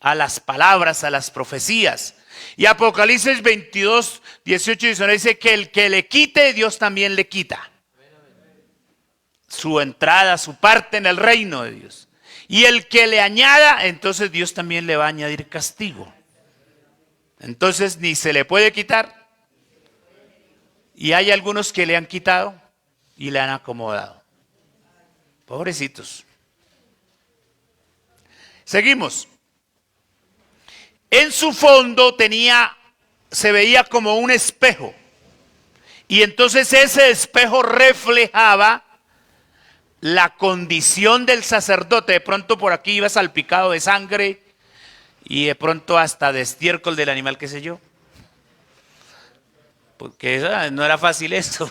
a las palabras, a las profecías. Y Apocalipsis 22, 18 y 19 dice que el que le quite, Dios también le quita. Su entrada, su parte en el reino de Dios. Y el que le añada, entonces Dios también le va a añadir castigo. Entonces ni se le puede quitar. Y hay algunos que le han quitado y le han acomodado. Pobrecitos. Seguimos. En su fondo se veía como un espejo. Y entonces ese espejo reflejaba la condición del sacerdote. De pronto por aquí iba salpicado de sangre y de pronto hasta de estiércol del animal, qué sé yo. Porque no era fácil esto.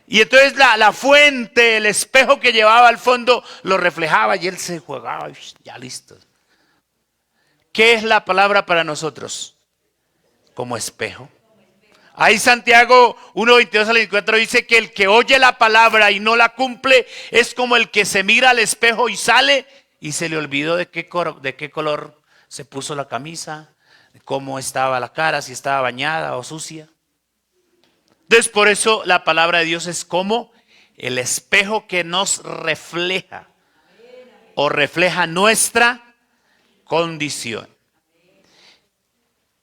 Y entonces la fuente, el espejo que llevaba al fondo lo reflejaba y él se jugaba, ya listo. ¿Qué es la palabra para nosotros? Como espejo. Ahí Santiago 1:22 al 24 dice que el que oye la palabra y no la cumple es como el que se mira al espejo y sale y se le olvidó de qué color se puso la camisa, de cómo estaba la cara, si estaba bañada o sucia. Entonces por eso la palabra de Dios es como el espejo que nos refleja o refleja nuestra condición.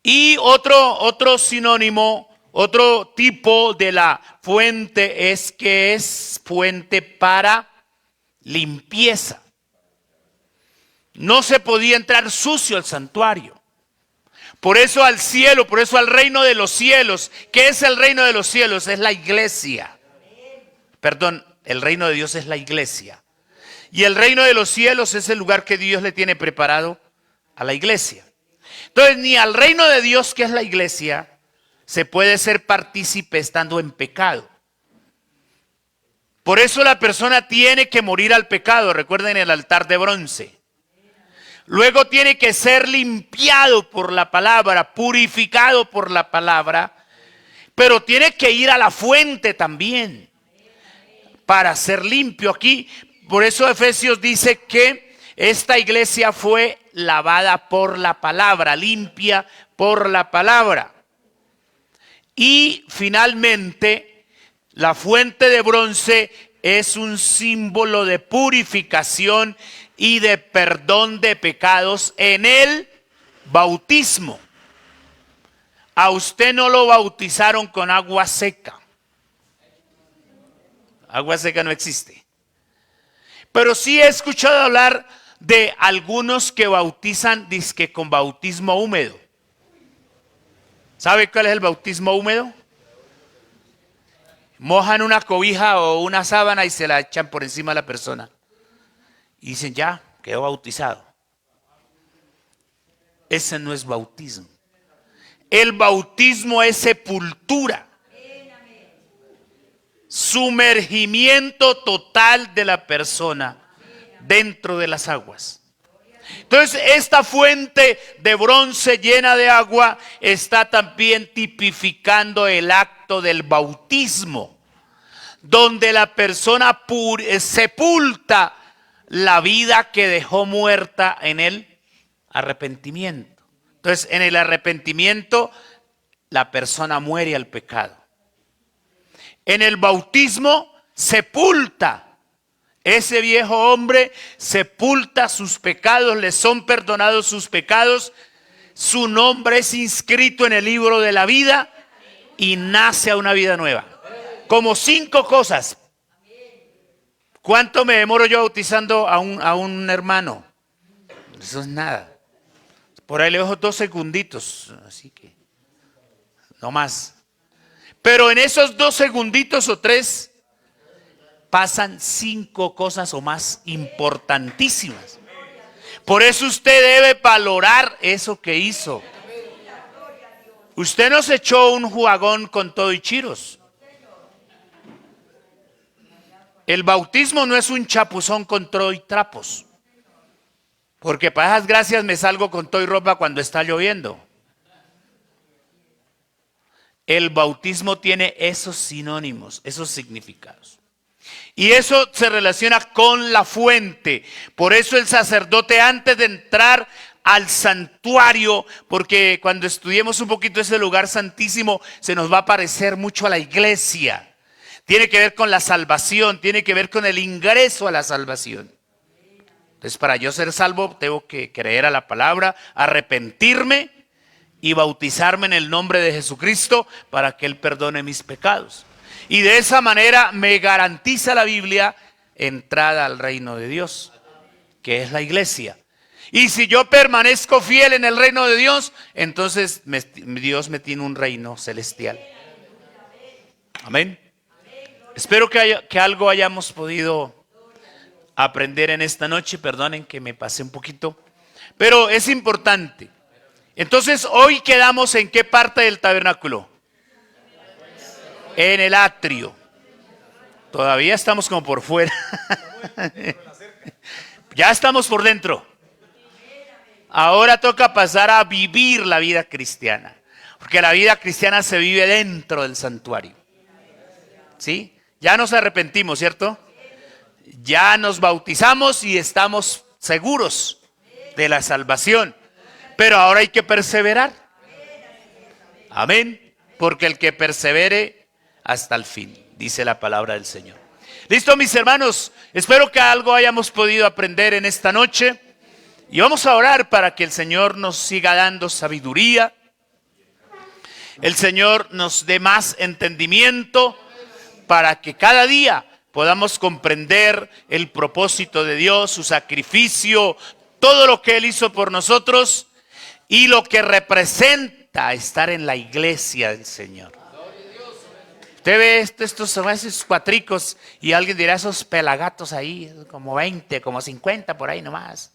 Y otro sinónimo, otro tipo de la fuente es que es fuente para limpieza. No se podía entrar sucio al santuario. Por eso al cielo, por eso al reino de los cielos. ¿Qué es el reino de los cielos? Es la iglesia. Perdón, el reino de Dios es la iglesia. Y el reino de los cielos es el lugar que Dios le tiene preparado a la iglesia. Entonces, ni al reino de Dios, que es la iglesia, se puede ser partícipe estando en pecado. Por eso la persona tiene que morir al pecado. Recuerden el altar de bronce. Luego tiene que ser limpiado por la palabra, purificado por la palabra, pero tiene que ir a la fuente también para ser limpio. Aquí, por eso Efesios dice que esta iglesia fue lavada por la palabra, limpia por la palabra. Y finalmente, la fuente de bronce es un símbolo de purificación y de perdón de pecados en el bautismo. A usted no lo bautizaron con agua seca. Agua seca no existe. Pero sí he escuchado hablar de algunos que bautizan dizque con bautismo húmedo. ¿Sabe cuál es el bautismo húmedo? Mojan una cobija o una sábana y se la echan por encima de la persona. Y dicen, ya, quedó bautizado. Ese no es bautismo. El bautismo es sepultura. Sumergimiento total de la persona dentro de las aguas. Entonces, esta fuente de bronce llena de agua está también tipificando el acto del bautismo, donde la persona sepulta la vida que dejó muerta en el arrepentimiento. Entonces, en el arrepentimiento, la persona muere al pecado. En el bautismo, sepulta. Ese viejo hombre sepulta sus pecados, le son perdonados sus pecados, su nombre es inscrito en el libro de la vida y nace a una vida nueva. Como 5 cosas. ¿Cuánto me demoro yo bautizando a un hermano? Eso es nada. Por ahí le dejo 2 segunditos, así que no más. Pero en esos 2 segunditos o 3 pasan 5 cosas o más importantísimas. Por eso usted debe valorar eso que hizo. Usted no se echó un jugagón con todo y chiros. El bautismo no es un chapuzón con todo y trapos. Porque para esas gracias me salgo con todo y ropa cuando está lloviendo. El bautismo tiene esos sinónimos, esos significados. Y eso se relaciona con la fuente. Por eso el sacerdote, antes de entrar al santuario, porque cuando estudiemos un poquito ese lugar santísimo, se nos va a parecer mucho a la iglesia. Tiene que ver con la salvación, tiene que ver con el ingreso a la salvación. Entonces, para yo ser salvo, tengo que creer a la palabra, arrepentirme y bautizarme en el nombre de Jesucristo para que Él perdone mis pecados. Y de esa manera me garantiza la Biblia entrada al reino de Dios, que es la iglesia. Y si yo permanezco fiel en el reino de Dios, entonces Dios me tiene un reino celestial. Amén. Espero que algo hayamos podido aprender en esta noche. Perdonen que me pasé un poquito, pero es importante. Entonces, hoy quedamos en qué parte del tabernáculo. En el atrio. Todavía estamos como por fuera. Ya estamos por dentro. Ahora toca pasar a vivir la vida cristiana. Porque la vida cristiana se vive dentro del santuario. ¿Sí? Ya nos arrepentimos, ¿cierto? Ya nos bautizamos y estamos seguros de la salvación. Pero ahora hay que perseverar. Amén. Porque el que persevere hasta el fin, dice la palabra del Señor. Listo, mis hermanos. Espero que algo hayamos podido aprender en esta noche. Y vamos a orar para que el Señor nos siga dando sabiduría. El Señor nos dé más entendimiento para que cada día podamos comprender el propósito de Dios, su sacrificio, todo lo que Él hizo por nosotros y lo que representa estar en la iglesia del Señor. Usted ve esos cuatricos y alguien dirá, esos pelagatos ahí, como 20, como 50 por ahí nomás.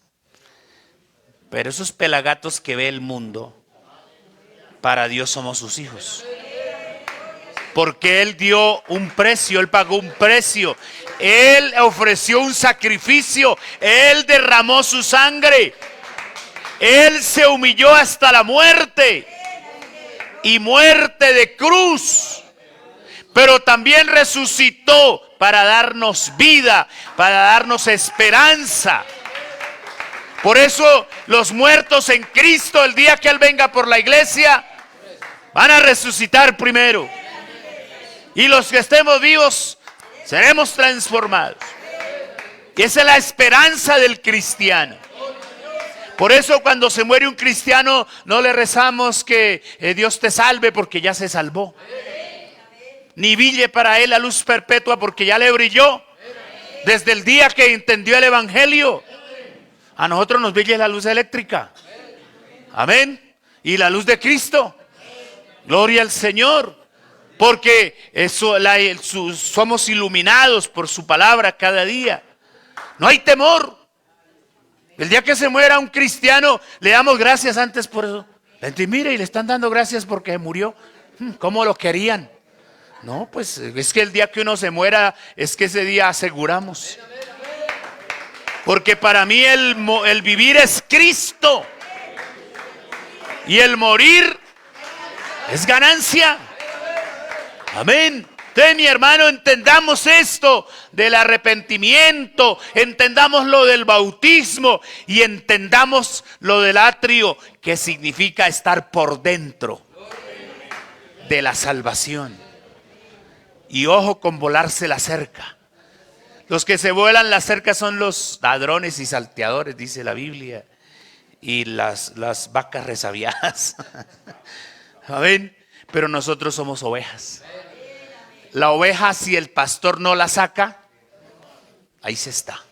Pero esos pelagatos que ve el mundo, para Dios somos sus hijos. Porque Él dio un precio, Él pagó un precio. Él ofreció un sacrificio. Él derramó su sangre. Él se humilló hasta la muerte. Y muerte de cruz. Pero también resucitó para darnos vida, para darnos esperanza. Por eso los muertos en Cristo, el día que Él venga por la iglesia, van a resucitar primero. Y los que estemos vivos, seremos transformados. Y esa es la esperanza del cristiano. Por eso cuando se muere un cristiano, no le rezamos que Dios te salve porque ya se salvó. Ni brille para él la luz perpetua porque ya le brilló. Desde el día que entendió el evangelio. A nosotros nos brilla la luz eléctrica. Amén. Y la luz de Cristo. Gloria al Señor. Porque somos iluminados por su palabra cada día. No hay temor. El día que se muera un cristiano, le damos gracias antes por eso. La gente mira y le están dando gracias porque murió. ¿Cómo lo querían? No, pues es que el día que uno se muera, es que ese día aseguramos. Porque para mí el vivir es Cristo. Y el morir es ganancia. Amén. Entonces, mi hermano, entendamos esto del arrepentimiento, entendamos lo del bautismo y entendamos lo del atrio, que significa estar por dentro de la salvación. Y ojo con volarse la cerca. Los que se vuelan la cerca son los ladrones y salteadores, dice la Biblia, y las vacas resabiadas. Amén. Pero nosotros somos ovejas. La oveja, si el pastor no la saca, ahí se está.